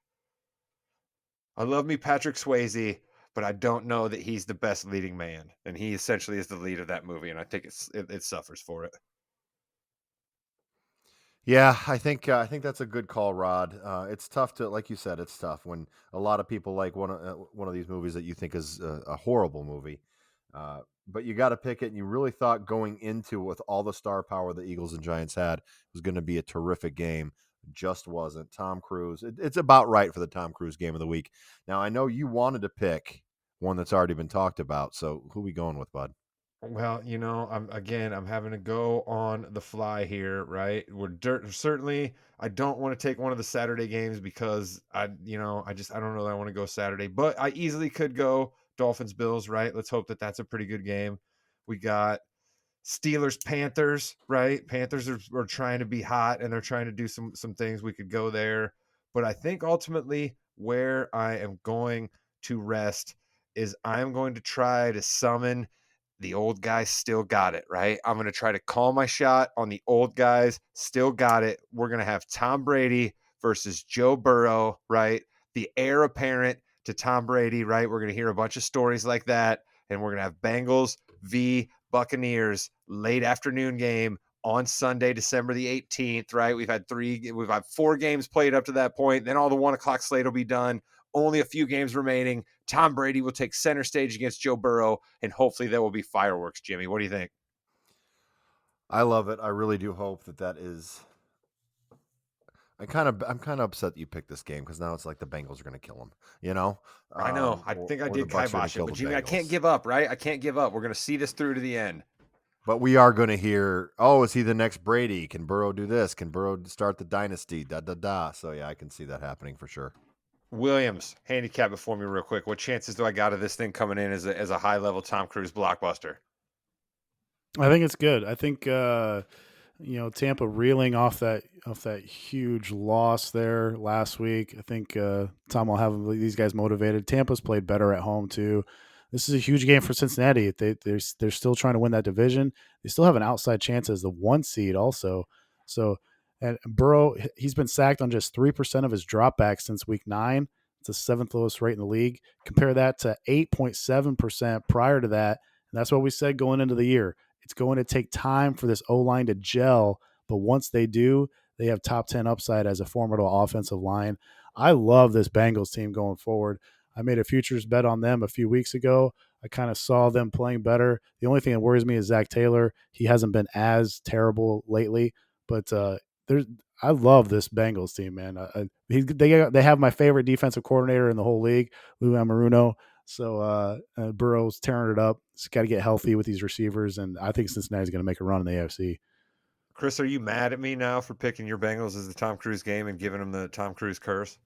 B: I love me Patrick Swayze, but I don't know that he's the best leading man, and he essentially is the lead of that movie, and I think it suffers for it.
C: Yeah, I think that's a good call, Rod. It's tough to, like you said, it's tough when a lot of people like one of these movies that you think is a horrible movie, but you got to pick it. And you really thought going into with all the star power the Eagles and Giants had was going to be a terrific game. Just wasn't. Tom Cruise. It's about right for the Tom Cruise game of the week. Now I know you wanted to pick one that's already been talked about. So who we going with, bud?
B: Well, I'm having to go on the fly here, right? Certainly I don't want to take one of the Saturday games because I don't know that I want to go Saturday, but I easily could go Dolphins Bills, right? Let's hope that that's a pretty good game. We got Steelers Panthers, right? Panthers are trying to be hot and they're trying to do some things. We could go there, but I think ultimately where I am going to rest is I'm going to try to summon the old guys still got it, right? I'm going to try to call my shot on the old guys still got it. We're going to have Tom Brady versus Joe Burrow, right? The heir apparent to Tom Brady, right? We're going to hear a bunch of stories like that. And we're going to have Bengals v. Buccaneers late afternoon game on Sunday, December the 18th, right? We've had 4 games played up to that point. Then all the 1 o'clock slate will be done. Only a few games remaining. Tom Brady will take center stage against Joe Burrow, and hopefully there will be fireworks. Jimmy, what do you think?
C: I love it. I really do hope that is. I'm kind of upset that you picked this game because now it's like the Bengals are going to kill them. You know,
B: I know. I think I did kibosh it, but Jimmy, I can't give up. Right? I can't give up. We're going to see this through to the end.
C: But we are going to hear, oh, is he the next Brady? Can Burrow do this? Can Burrow start the dynasty? Da da da. So yeah, I can see that happening for sure.
B: Williams, handicap it for me real quick. What chances do I got of this thing coming in as a high level Tom Cruise blockbuster?
D: I think it's good. I think Tampa reeling off that huge loss there last week. I think Tom will have these guys motivated. Tampa's played better at home too. This is a huge game for Cincinnati. They're still trying to win that division. They still have an outside chance as the 1 seed also. So, and Burrow, he's been sacked on just 3% of his dropbacks since week 9. It's the 7th lowest rate in the league. Compare that to 8.7% prior to that. And that's what we said going into the year. It's going to take time for this O-line to gel, but once they do, they have top 10 upside as a formidable offensive line. I love this Bengals team going forward. I made a futures bet on them a few weeks ago. I kind of saw them playing better. The only thing that worries me is Zach Taylor. He hasn't been as terrible lately, but I love this Bengals team, man. They have my favorite defensive coordinator in the whole league, Lou Amaruno. So Burrow's tearing it up. He's got to get healthy with these receivers, and I think Cincinnati's going to make a run in the AFC.
B: Chris, are you mad at me now for picking your Bengals as the Tom Cruise game and giving them the Tom Cruise curse?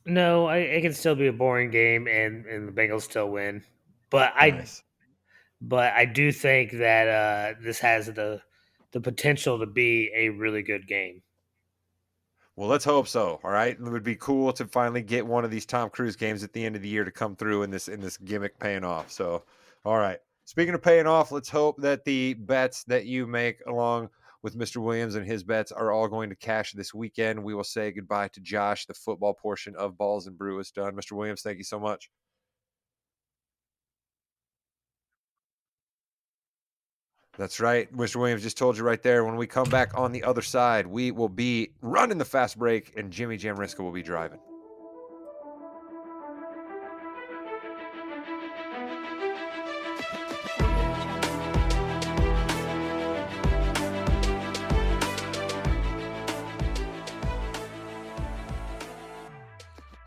A: No, it can still be a boring game, and the Bengals still win. But
B: Nice.
A: I do think that this has the potential to be a really good game.
B: Well, let's hope so. All right, it would be cool to finally get one of these Tom Cruise games at the end of the year to come through in this gimmick paying off. So, all right. Speaking of paying off, let's hope that the bets that you make along with Mr. Williams and his bets are all going to cash this weekend. We will say goodbye to Josh. The football portion of Balls and Brew is done. Mr. Williams, thank you so much. That's right. Mr. Williams just told you right there. When we come back on the other side, we will be running the fast break, and Jimmy Jamriska will be driving.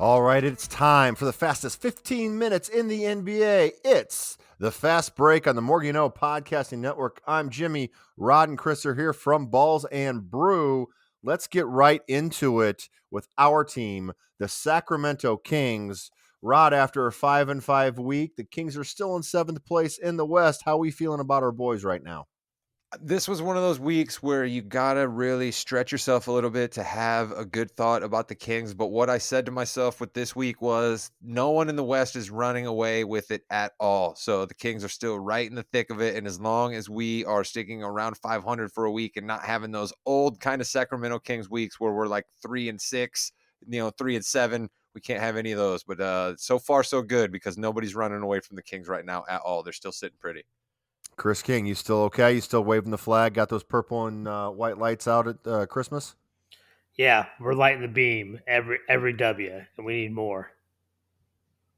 C: All right, it's time for the fastest 15 minutes in the NBA. It's the Fast Break on the Morgan O Podcasting Network. I'm Jimmy. Rod and Chris are here from Balls and Brew. Let's get right into it with our team, the Sacramento Kings. Rod, after a 5-5 week, the Kings are still in 7th place in the West. How are we feeling about our boys right now?
B: This was one of those weeks where you gotta really stretch yourself a little bit to have a good thought about the Kings. But what I said to myself with this week was no one in the West is running away with it at all. So the Kings are still right in the thick of it. And as long as we are sticking around 500 for a week and not having those old kind of Sacramento Kings weeks where we're like 3-6, 3-7, we can't have any of those. But so far so good because nobody's running away from the Kings right now at all. They're still sitting pretty.
C: Chris King, you still okay? You still waving the flag? Got those purple and white lights out at Christmas?
A: Yeah, we're lighting the beam every W, and we need more.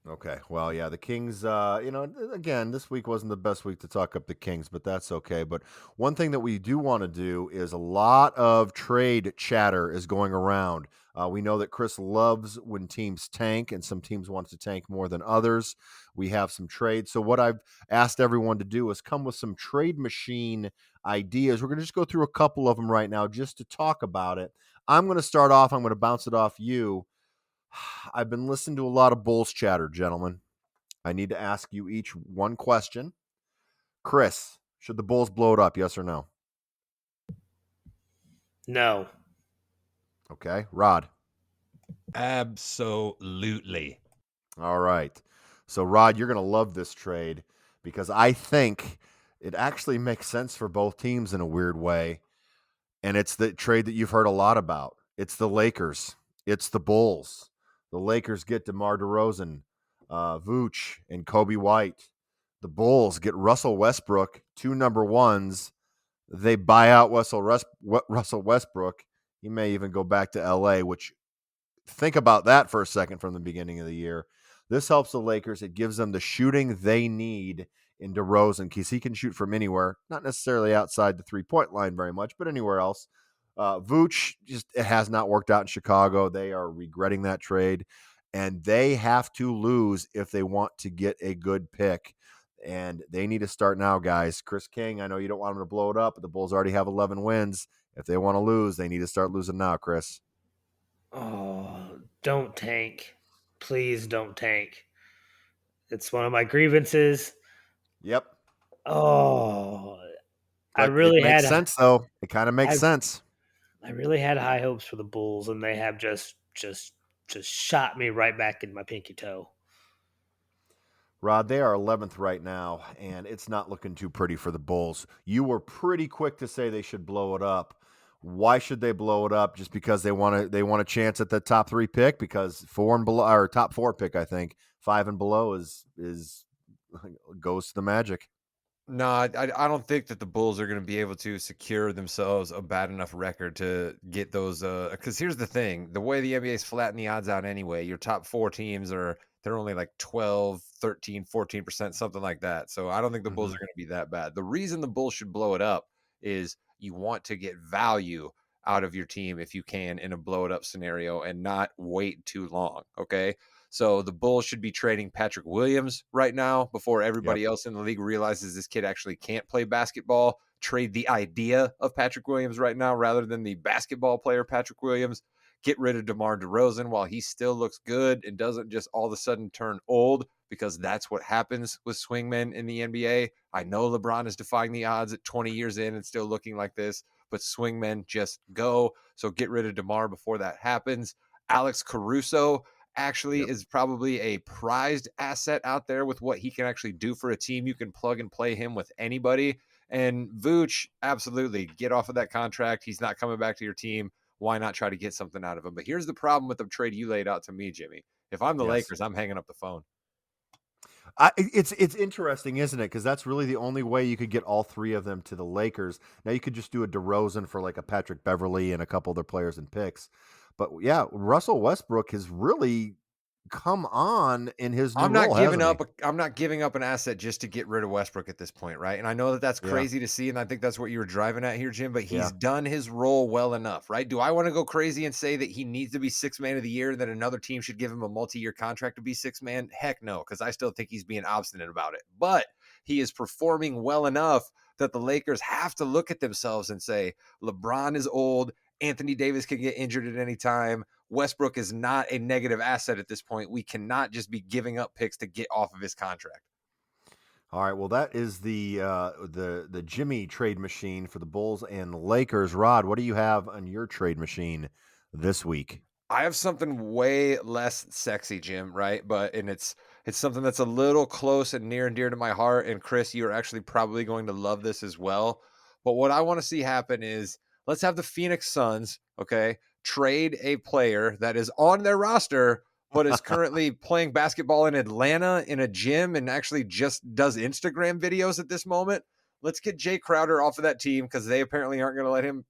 C: Okay. Well, yeah, the Kings, again, this week wasn't the best week to talk up the Kings, but that's okay. But one thing that we do want to do is a lot of trade chatter is going around. We know that Chris loves when teams tank, and some teams want to tank more than others. We have some trades. So, what I've asked everyone to do is come with some trade machine ideas. We're going to just go through a couple of them right now just to talk about it. I'm going to start off, I'm going to bounce it off you. I've been listening to a lot of Bulls chatter, gentlemen. I need to ask you each one question. Chris, should the Bulls blow it up? Yes or no?
A: No.
C: Okay. Rod.
B: Absolutely.
C: All right. So, Rod, you're going to love this trade because I think it actually makes sense for both teams in a weird way. And it's the trade that you've heard a lot about. It's the Lakers. It's the Bulls. The Lakers get DeMar DeRozan, Vooch, and Kobe White. The Bulls get Russell Westbrook, 2 number ones. They buy out Russell Westbrook. He may even go back to LA, which think about that for a second from the beginning of the year. This helps the Lakers. It gives them the shooting they need in DeRozan because he can shoot from anywhere, not necessarily outside the 3-point line very much, but anywhere else. Vooch it has not worked out in Chicago. They are regretting that trade, and they have to lose if they want to get a good pick. And they need to start now, guys. Chris King, I know you don't want them to blow it up, but the Bulls already have 11 wins. If they want to lose, they need to start losing now, Chris.
A: Oh, don't tank. Please don't tank. It's one of my grievances.
C: Yep.
A: Oh, I
C: But it
A: really
C: makes
A: had
C: sense, though. It kind of makes
A: I
C: sense.
A: I really had high hopes for the Bulls, and they have just shot me right back in my pinky toe.
C: Rod, they are 11th right now, and it's not looking too pretty for the Bulls. You were pretty quick to say they should blow it up. Why should they blow it up? Just because they want a chance at the top 3 pick? Because 4 and below, or top 4 pick, I think 5 and below is goes to the Magic.
B: No, I don't think that the Bulls are going to be able to secure themselves a bad enough record to get those. Because here's the thing: the way the NBA's flattened the odds out anyway, your top 4 teams they're only like 12, 13, 14%, something like that. So I don't think the Bulls are going to be that bad. The reason the Bulls should blow it up is you want to get value out of your team if you can in a blow it up scenario and not wait too long. Okay. So the Bulls should be trading Patrick Williams right now before everybody else in the league realizes this kid actually can't play basketball. Trade the idea of Patrick Williams right now rather than the basketball player Patrick Williams. Get rid of DeMar DeRozan while he still looks good and doesn't just all of a sudden turn old, because that's what happens with swingmen in the NBA. I know LeBron is defying the odds at 20 years in and still looking like this, but swingmen just go. So get rid of DeMar before that happens. Alex Caruso actually is probably a prized asset out there with what he can actually do for a team. You can plug and play him with anybody. And Vooch, absolutely, get off of that contract. He's not coming back to your team. Why not try to get something out of him? But here's the problem with the trade you laid out to me, Jimmy. If I'm the Lakers, I'm hanging up the phone.
C: It's interesting, isn't it? Because that's really the only way you could get all 3 of them to the Lakers. Now you could just do a DeRozan for like a Patrick Beverley and a couple other players and picks. But yeah, Russell Westbrook has really come on in his new
B: I'm not
C: role,
B: giving
C: hasn't he?
B: up. I'm not giving up an asset just to get rid of Westbrook at this point, right? And I know that that's
C: Yeah.
B: crazy to see, and I think that's what you were driving at here, Jim. But
C: Yeah.
B: he's done his role well enough, right? Do I want to go crazy and say that he needs to be sixth man of the year, and that another team should give him a multi-year contract to be sixth man? Heck no, because I still think he's being obstinate about it. But he is performing well enough that the Lakers have to look at themselves and say, LeBron is old. Anthony Davis can get injured at any time. Westbrook is not a negative asset at this point. We cannot just be giving up picks to get off of his contract.
C: All right. Well, that is the Jimmy trade machine for the Bulls and Lakers. Rod, what do you have on your trade machine this week?
B: I have something way less sexy, Jim, right? And it's something that's a little close and near and dear to my heart. And Chris, you're actually probably going to love this as well. But what I want to see happen is let's have the Phoenix Suns, okay, trade a player that is on their roster, but is currently playing basketball in Atlanta in a gym and actually just does Instagram videos at this moment. Let's get Jay Crowder off of that team because they apparently aren't going to let him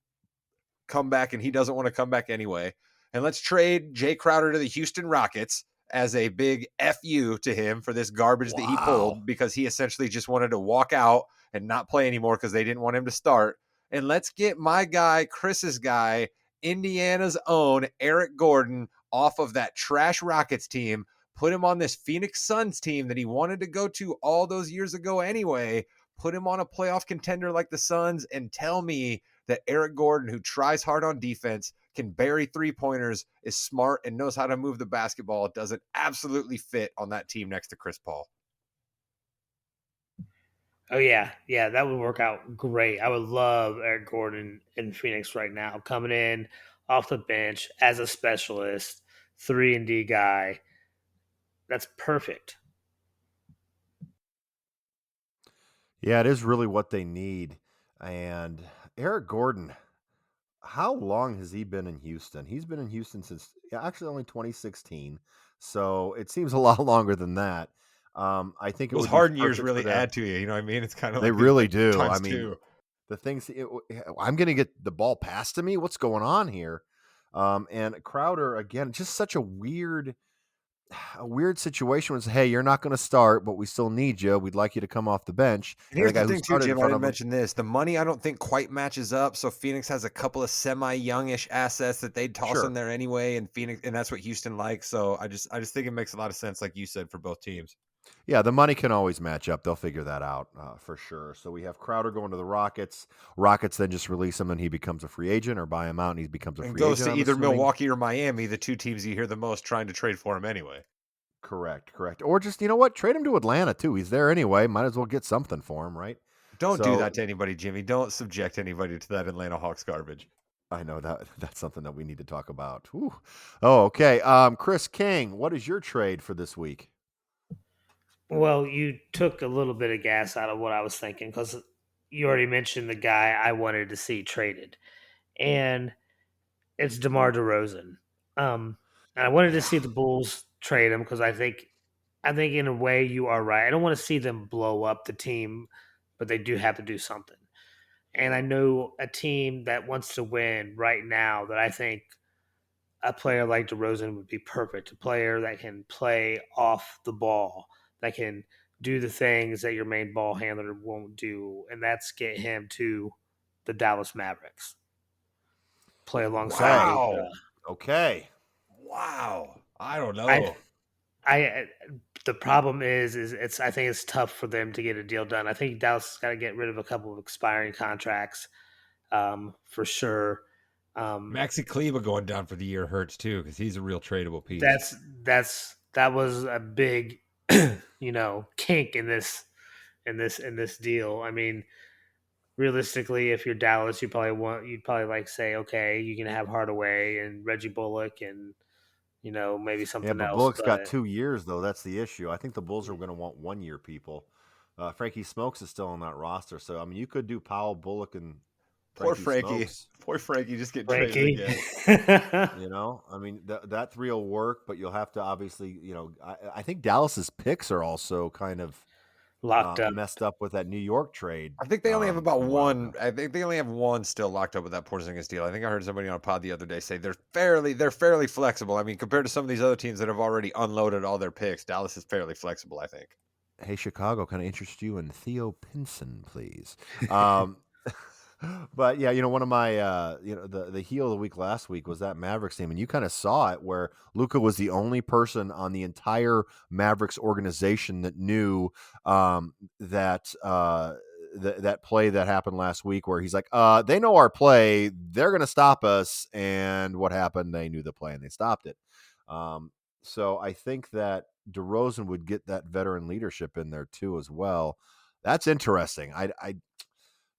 B: come back, and he doesn't want to come back anyway. And let's trade Jay Crowder to the Houston Rockets as a big FU to him for this garbage that he pulled, because he essentially just wanted to walk out and not play anymore because they didn't want him to start. And let's get my guy, Chris's guy, Indiana's own Eric Gordon, off of that trash Rockets team, put him on this Phoenix Suns team that he wanted to go to all those years ago anyway, put him on a playoff contender like the Suns, and tell me that Eric Gordon, who tries hard on defense, can bury three-pointers, is smart, and knows how to move the basketball, doesn't absolutely fit on that team next to Chris Paul.
A: Oh yeah, that would work out great. I would love Eric Gordon in Phoenix right now, coming in off the bench as a specialist, 3-and-D guy. That's perfect.
C: Yeah, it is really what they need. And Eric Gordon, how long has he been in Houston? He's been in Houston since actually only 2016. So it seems a lot longer than that. I think it
B: Those
C: would be
B: Harden years
C: perfect for
B: really
C: them.
B: add to you. You know what I mean? It's kind of
C: They
B: like
C: really do. I
B: times
C: mean,
B: two.
C: the things I'm going to get the ball passed to me. What's going on here? And Crowder again, just such a weird situation was, hey, you're not going to start, but we still need you. We'd like you to come off the bench.
B: And
C: And the
B: here's the
C: guy who
B: thing, too,
C: started in
B: Jim. I
C: front
B: didn't
C: of him,
B: mention this. The money, I don't think, quite matches up. So Phoenix has a couple of semi-youngish assets that they'd toss in
C: sure.
B: there anyway, and that's what Houston likes. So I just think it makes a lot of sense, like you said, for both teams.
C: Yeah, the money can always match up. They'll figure that out for sure. So we have Crowder going to the Rockets. Rockets then just release him and he becomes a free agent, or buy him out and he becomes a
B: And
C: free
B: goes
C: agent,
B: to
C: I'm
B: either
C: assuming.
B: Milwaukee or Miami, the two teams you hear the most trying to trade for him anyway.
C: Correct. Or just, you know what? Trade him to Atlanta too. He's there anyway. Might as well get something for him, right?
B: Don't do
C: So
B: that to anybody, Jimmy. Don't subject anybody to that Atlanta Hawks garbage.
C: I know that's something that we need to talk about. Whew. Oh, okay. Chris King, what is your trade for this week?
A: Well, you took a little bit of gas out of what I was thinking, because you already mentioned the guy I wanted to see traded, and it's DeMar DeRozan. And I wanted to see the Bulls trade him because I think in a way you are right. I don't want to see them blow up the team, but they do have to do something. And I know a team that wants to win right now that I think a player like DeRozan would be perfect. A player that can play off the ball, that can do the things that your main ball handler won't do, and that's get him to the Dallas Mavericks. Play alongside
C: Okay.
A: Luka.
C: Okay.
B: Wow. I don't
A: I
B: know.
A: I the problem is it's I think it's tough for them to get a deal done. I think Dallas has got to get rid of a couple of expiring contracts, for sure.
B: Maxi Kleba going down for the year hurts too, because he's a real tradable piece.
A: That was a big kink in this deal. I mean, realistically, if you're Dallas, you'd probably like say, okay, you can have Hardaway and Reggie Bullock and maybe
C: Yeah,
A: something
C: but
A: else,
C: Bullock's got
A: but
C: 2 years though. That's the issue. I think the Bulls are going to want 1 year people. Frankie Smokes is still on that roster, so I mean, you could do Powell, Bullock, and
B: Poor
C: Frankie
B: Frankie.
C: Smokes.
B: Poor Frankie just getting traded
A: Frankie.
B: again.
C: You know, I mean, that three will work, but you'll have to obviously, I think Dallas's picks are also kind of
A: locked up.
C: messed up with that New York trade.
B: I think they only have about
C: a while
B: one.
C: ago.
B: I think they only have one still locked up with that Porzingis deal. I think I heard somebody on a pod the other day say they're fairly flexible. I mean, compared to some of these other teams that have already unloaded all their picks, Dallas is fairly flexible, I think.
C: Hey, Chicago, can I interest you in Theo Pinson, please? Um, but yeah, one of my, the heel of the week last week was that Mavericks team, and you kind of saw it where Luka was the only person on the entire Mavericks organization that knew that that play that happened last week, where he's like, they know our play, they're going to stop us, and what happened? They knew the play and they stopped it. So I think that DeRozan would get that veteran leadership in there too as well. That's interesting. I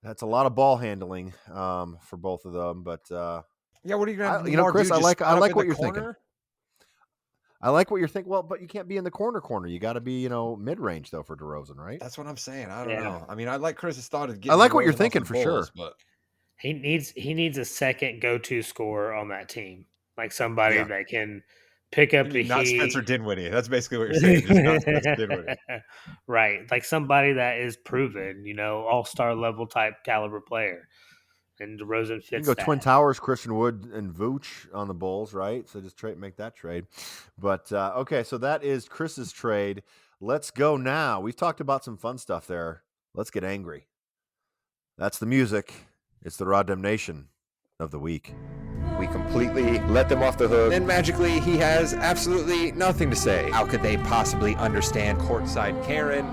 C: that's a lot of ball handling for both of them, but
B: Yeah, what are you gonna have
C: Chris,
B: do? Just
C: I
B: spot up
C: like
B: in
C: what
B: the
C: you're
B: corner?
C: thinking. I like what you're thinking. Well, but you can't be in the corner. You got to be, mid range though for DeRozan, right?
B: That's what I'm saying. I don't
A: Yeah.
B: know. I mean, I like Chris's thought of
C: I
B: getting
C: like what you're
B: DeRozan off
C: thinking
B: the
C: for
B: Bulls,
C: sure.
B: but
A: He needs a second go-to scorer on that team, like somebody
C: Yeah.
A: that can pick up
B: you
A: the
B: mean not
A: heat.
B: Spencer Dinwiddie. That's basically what you're saying. Just not Spencer Dinwiddie.
A: Right, like somebody that is proven, all-star level type caliber player, and DeRozan
C: You can
A: fits
C: go Twin
A: that.
C: Towers, Christian Wood, and Vooch on the Bulls, right? So just make that trade. But okay, so that is Chris's trade. Let's go now. We've talked about some fun stuff there. Let's get angry. That's the music. It's the Raw Damnation of the week.
E: We completely let them off the hook. Then magically, he has absolutely nothing to say. How could they possibly understand courtside Karen?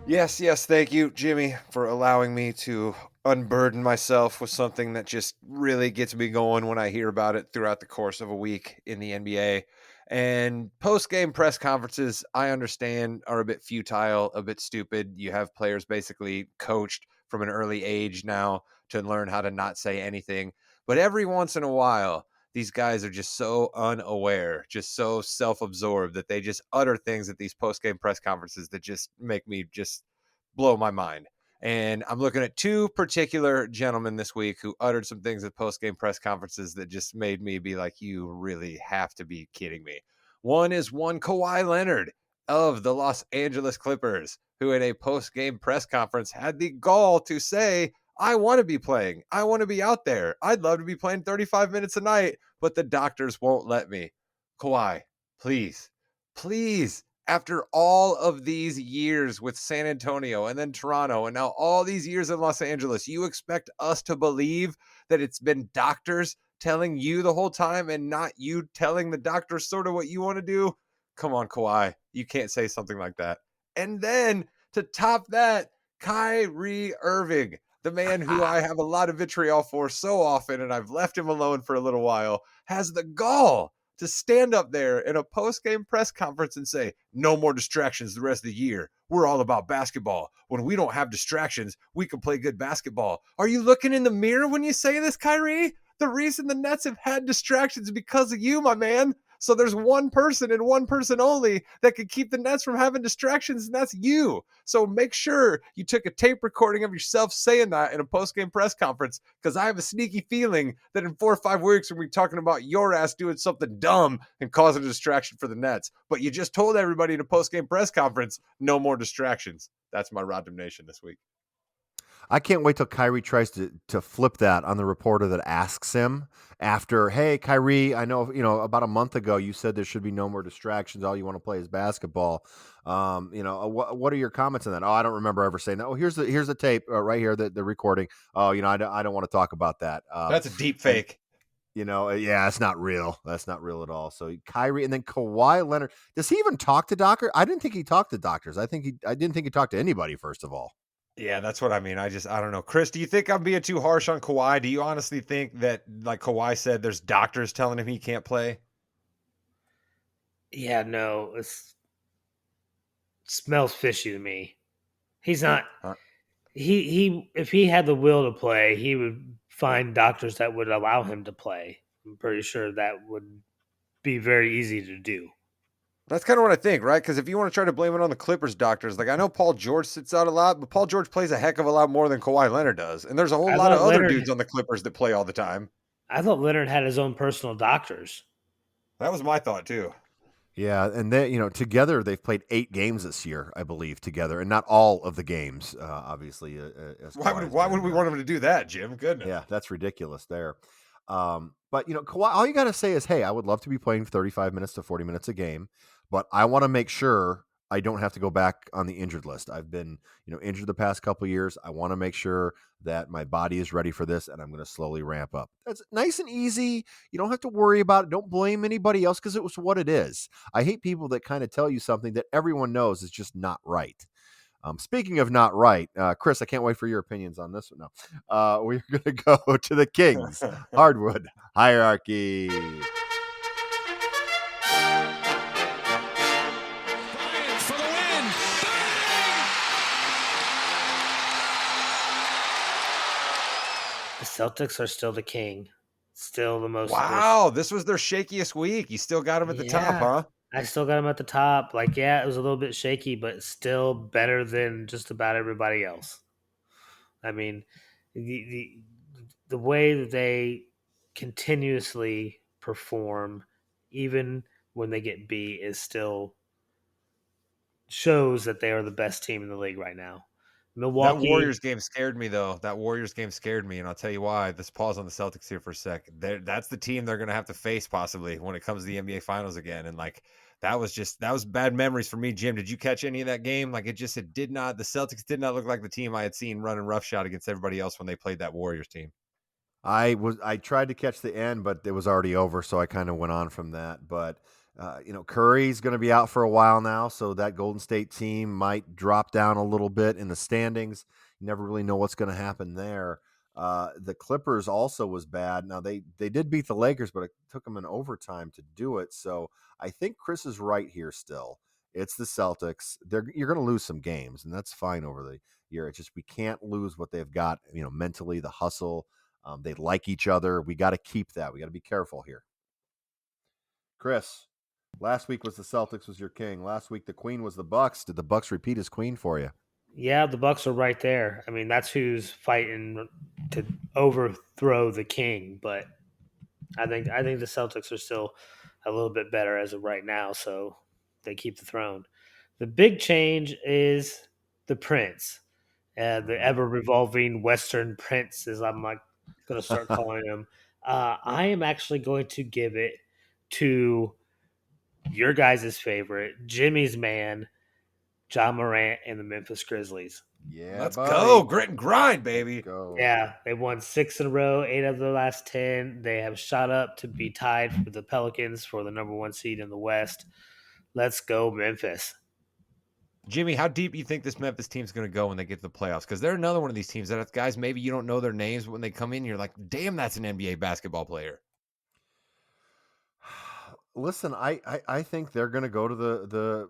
B: Yes, thank you, Jimmy, for allowing me to unburden myself with something that just really gets me going when I hear about it throughout the course of a week in the NBA. And post-game press conferences, I understand, are a bit futile, a bit stupid. You have players basically coached from an early age now to learn how to not say anything. But every once in a while, these guys are just so unaware, just so self-absorbed that they just utter things at these post-game press conferences that just make me just blow my mind. And I'm looking at two particular gentlemen this week who uttered some things at post-game press conferences that just made me be like, you really have to be kidding me. One is one Kawhi Leonard of the Los Angeles Clippers, who at a post-game press conference had the gall to say, I want to be playing. I want to be out there. I'd love to be playing 35 minutes a night, but the doctors won't let me. Kawhi, please, after all of these years with San Antonio and then Toronto and now all these years in Los Angeles, you expect us to believe that it's been doctors telling you the whole time and not you telling the doctors sort of what you want to do? Come on, Kawhi. You can't say something like that. And then to top that, Kyrie Irving, the man who I have a lot of vitriol for so often, and I've left him alone for a little while, has the gall to stand up there in a post-game press conference and say, no more distractions the rest of the year. We're all about basketball. When we don't have distractions, we can play good basketball. Are you looking in the mirror when you say this, Kyrie? The reason the Nets have had distractions is because of you, my man. So there's one person and one person only that could keep the Nets from having distractions, and that's you. So make sure you took a tape recording of yourself saying that in a post-game press conference, because I have a sneaky feeling that in 4 or 5 weeks we'll be talking about your ass doing something dumb and causing a distraction for the Nets. But you just told everybody in a post-game press conference, no more distractions. That's my Rod Damnation this week.
C: I can't wait till Kyrie tries to flip that on the reporter that asks him after, hey, Kyrie, I know, about a month ago you said there should be no more distractions. All you want to play is basketball. What are your comments on that? Oh, I don't remember ever saying that. Oh, here's the tape right here, the recording. Oh, I don't want to talk about that.
B: That's a deep fake.
C: Yeah, it's not real. That's not real at all. So Kyrie and then Kawhi Leonard. Does he even talk to doctors? I didn't think he talked to doctors. I didn't think he talked to anybody, first of all.
B: Yeah, that's what I mean. I don't know. Chris, do you think I'm being too harsh on Kawhi? Do you honestly think that, like Kawhi said, there's doctors telling him he can't play?
A: Yeah, no, it smells fishy to me. He's not. He if he had the will to play, he would find doctors that would allow him to play. I'm pretty sure that would be very easy to do.
B: That's kind of what I think, right? Because if you want to try to blame it on the Clippers doctors, like I know Paul George sits out a lot, but Paul George plays a heck of a lot more than Kawhi Leonard does. And there's a whole lot of other dudes on the Clippers that play all the time.
A: I thought Leonard had his own personal doctors.
B: That was my thought too.
C: Yeah, and they, together they've played 8 games this year, I believe, together, and not all of the games, obviously. As Kawhi's
B: Why would
C: been,
B: we want him to do that, Jim? Goodness.
C: yeah, that's ridiculous there. But Kawhi, all you got to say is, hey, I would love to be playing 35 minutes to 40 minutes a game, but I want to make sure I don't have to go back on the injured list. I've been, injured the past couple of years. I want to make sure that my body is ready for this, and I'm going to slowly ramp up. That's nice and easy. You don't have to worry about it. Don't blame anybody else because it was what it is. I hate people that kind of tell you something that everyone knows is just not right. Speaking of not right, Chris, I can't wait for your opinions on this one. No, we're going to go to the Kings hardwood hierarchy.
F: For the win.
A: The Celtics are still the king. Still the most.
B: Wow, this was their shakiest week. You still got them at the top,
A: Yeah.
B: huh?
A: I still got them at the top. Like, yeah, it was a little bit shaky, but still better than just about everybody else. I mean, the the way that they continuously perform, even when they get beat, is still shows that they are the best team in the league right now.
B: That
A: Milwaukee,
B: Warriors game scared me, though. That Warriors game scared me, and I'll tell you why. Let's pause on the Celtics here for a sec. That's the team they're going to have to face possibly when it comes to the NBA Finals again. And like that was bad memories for me, Jim. Did you catch any of that game? Like it did not. The Celtics did not look like the team I had seen running roughshod against everybody else when they played that Warriors team.
C: I tried to catch the end, but it was already over, so I kind of went on from that. But Curry's going to be out for a while now, so that Golden State team might drop down a little bit in the standings. You never really know what's going to happen there. The Clippers also was bad. Now they did beat the Lakers, but it took them an overtime to do it. So I think Chris is right here. Still, it's the Celtics. You're going to lose some games, and that's fine over the year. It's just we can't lose what they've got. Mentally, the hustle. They like each other. We got to keep that. We got to be careful here. Chris, last week was the Celtics was your king. Last week the queen was the Bucks. Did the Bucks repeat as queen for you?
A: yeah, the Bucks are right there. I mean, that's who's fighting to overthrow the king. But I think the Celtics are still a little bit better as of right now, so they keep the throne. The big change is the Prince, the ever revolving Western Prince, as I'm like going to start calling him. I am actually going to give it to your guys' favorite, Jimmy's man, John Morant and the Memphis Grizzlies.
C: Yeah,
B: Let's
C: buddy.
B: go. Grit and grind, baby.
C: Let's go.
A: Yeah, they won 6 in a row, 8 of the last 10. They have shot up to be tied with the Pelicans for the number 1 seed in the West. Let's go, Memphis.
B: Jimmy, how deep do you think this Memphis team's going to go when they get to the playoffs? Because they're another one of these teams that have guys maybe you don't know their names, but when they come in, you're like, damn, that's an NBA basketball player.
C: Listen, I think they're going to go to the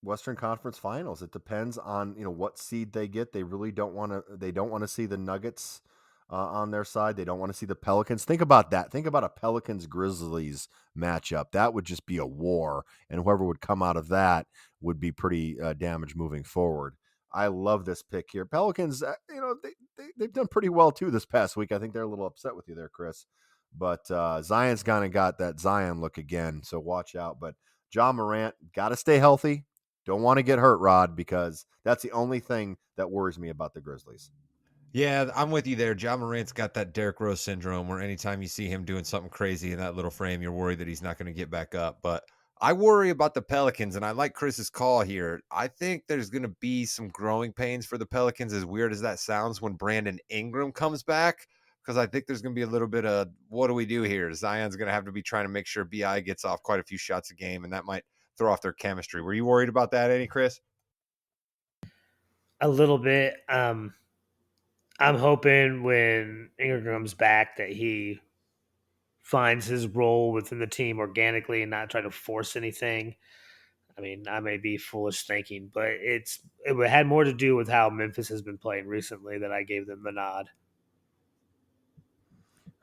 C: Western Conference Finals. It depends on what seed they get. They really don't want to see the Nuggets on their side. They don't want to see the Pelicans. Think about that. Think about a Pelicans Grizzlies matchup. That would just be a war, and whoever would come out of that would be pretty damaged moving forward. I love this pick here. Pelicans, they've done pretty well too this past week. I think they're a little upset with you there, Chris. But Zion's kind of got that Zion look again, so watch out. But John Morant, got to stay healthy. Don't want to get hurt, Rod, because that's the only thing that worries me about the Grizzlies.
B: Yeah, I'm with you there. John Morant's got that Derrick Rose syndrome where anytime you see him doing something crazy in that little frame, you're worried that he's not going to get back up. But I worry about the Pelicans, and I like Chris's call here. I think there's going to be some growing pains for the Pelicans, as weird as that sounds, when Brandon Ingram comes back, because I think there's going to be a little bit of, what do we do here? Zion's going to have to be trying to make sure BI gets off quite a few shots a game, and that might throw off their chemistry. Were you worried about that, any, Chris?
A: A little bit. I'm hoping when Ingram comes back that he finds his role within the team organically and not try to force anything. I mean, I may be foolish thinking, but it had more to do with how Memphis has been playing recently that I gave them the nod.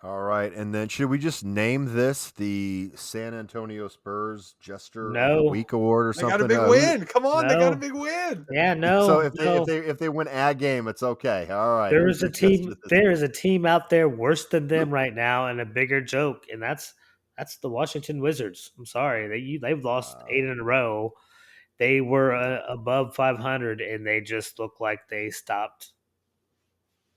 C: All right, and then should we just name this the San Antonio Spurs Jester of the
A: No.
C: Week award or
B: They
C: something?
B: got a big win. Come on, they got a
A: No.
B: big win.
A: Yeah, no.
C: So
A: no.
C: if they win a game, it's okay. All right.
A: There
C: who's
A: is a
C: your Jester
A: team.
C: this
A: There
C: week?
A: is a team out there worse than them right now, and a bigger joke, and that's That's the Washington Wizards. I'm sorry, they've lost 8 in a row. They were above 500, and they just look like they stopped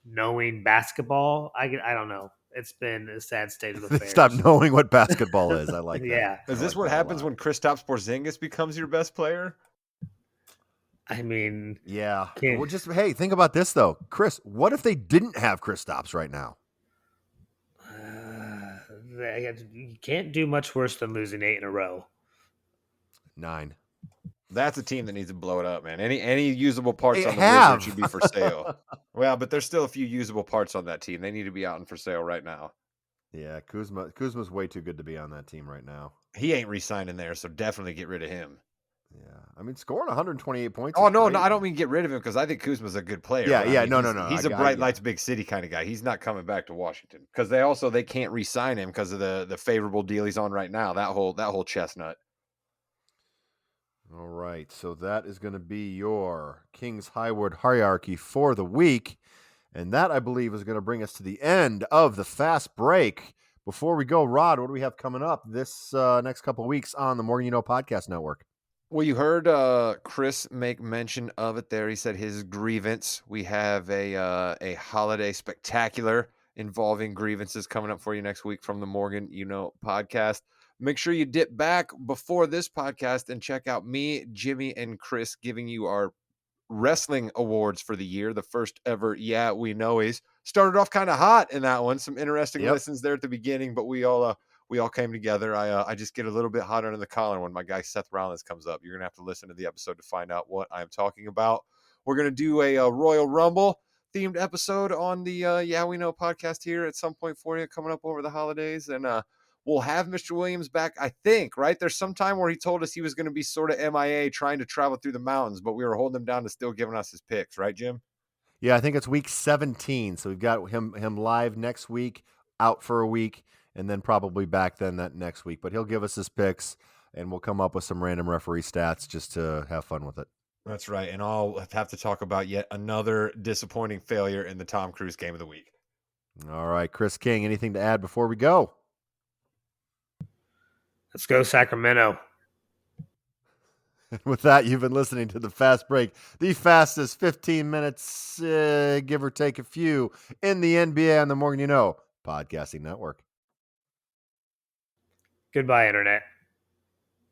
A: knowing basketball. I don't know. It's been a sad state of
C: They stopped
A: affairs.
C: knowing what basketball is. I like that.
A: Yeah.
B: Is
C: I
B: this
C: like
B: what
C: that a
B: happens
C: lot.
B: when Kristaps Porzingis becomes your best player?
A: I mean,
C: Yeah.
A: Can't-
C: Well, just hey, think about this though, Chris. What if they didn't have Kristaps right now?
A: you can't do much worse than losing 8 in a row.
C: 9.
B: That's a team that needs to blow it up, man. Any usable parts
C: They
B: on the
C: have.
B: Wizards should be for sale. Well, but there's still a few usable parts on that team. They need to be out and for sale right now.
C: Yeah, Kuzma's way too good to be on that team right now.
B: He ain't re-signing there, so definitely get rid of him.
C: Yeah, I mean, scoring 128 points.
B: Oh
C: is
B: no,
C: great.
B: no, I don't mean get rid of him because I think Kuzma's a good player.
C: Yeah,
B: but I
C: yeah,
B: mean,
C: no.
B: He's
C: a
B: a bright lights, big city kind of guy. He's not coming back to Washington because they can't re-sign him because of the favorable deal he's on right now. That whole chestnut.
C: All right, so that is going to be your Kings Highward hierarchy for the week. And that, I believe, is going to bring us to the end of the fast break. Before we go, Rod, what do we have coming up this next couple of weeks on the Morgan Podcast Network?
B: Well, you heard Chris make mention of it there. He said his grievance. We have a holiday spectacular involving grievances coming up for you next week from the Morgan podcast. Make sure you dip back before this podcast and check out me, Jimmy, and Chris giving you our wrestling awards for the year. The first ever Yeah We Know Is. Started off kind of hot in that one. Some interesting listens there at the beginning, but we all came together. I just get a little bit hot under the collar when my guy Seth Rollins comes up. You're gonna have to listen to the episode to find out what I'm talking about. We're gonna do a Royal Rumble themed episode on the Yeah We Know podcast here at some point for you coming up over the holidays, and we'll have Mr. Williams back, I think, right? There's some time where he told us he was going to be sort of MIA trying to travel through the mountains, but we were holding him down to still giving us his picks, right, Jim?
C: Yeah, I think it's week 17. So we've got him live next week, out for a week, and then probably back then that next week. But he'll give us his picks, and we'll come up with some random referee stats just to have fun with it.
B: That's right. And I'll have to talk about yet another disappointing failure in the Tom Cruise game of the week.
C: All right, Chris King, anything to add before we go?
A: Let's go Sacramento.
C: With that, you've been listening to the Fast Break, the fastest 15 minutes, give or take a few, in the NBA on the Morgan Podcasting Network.
A: Goodbye, Internet.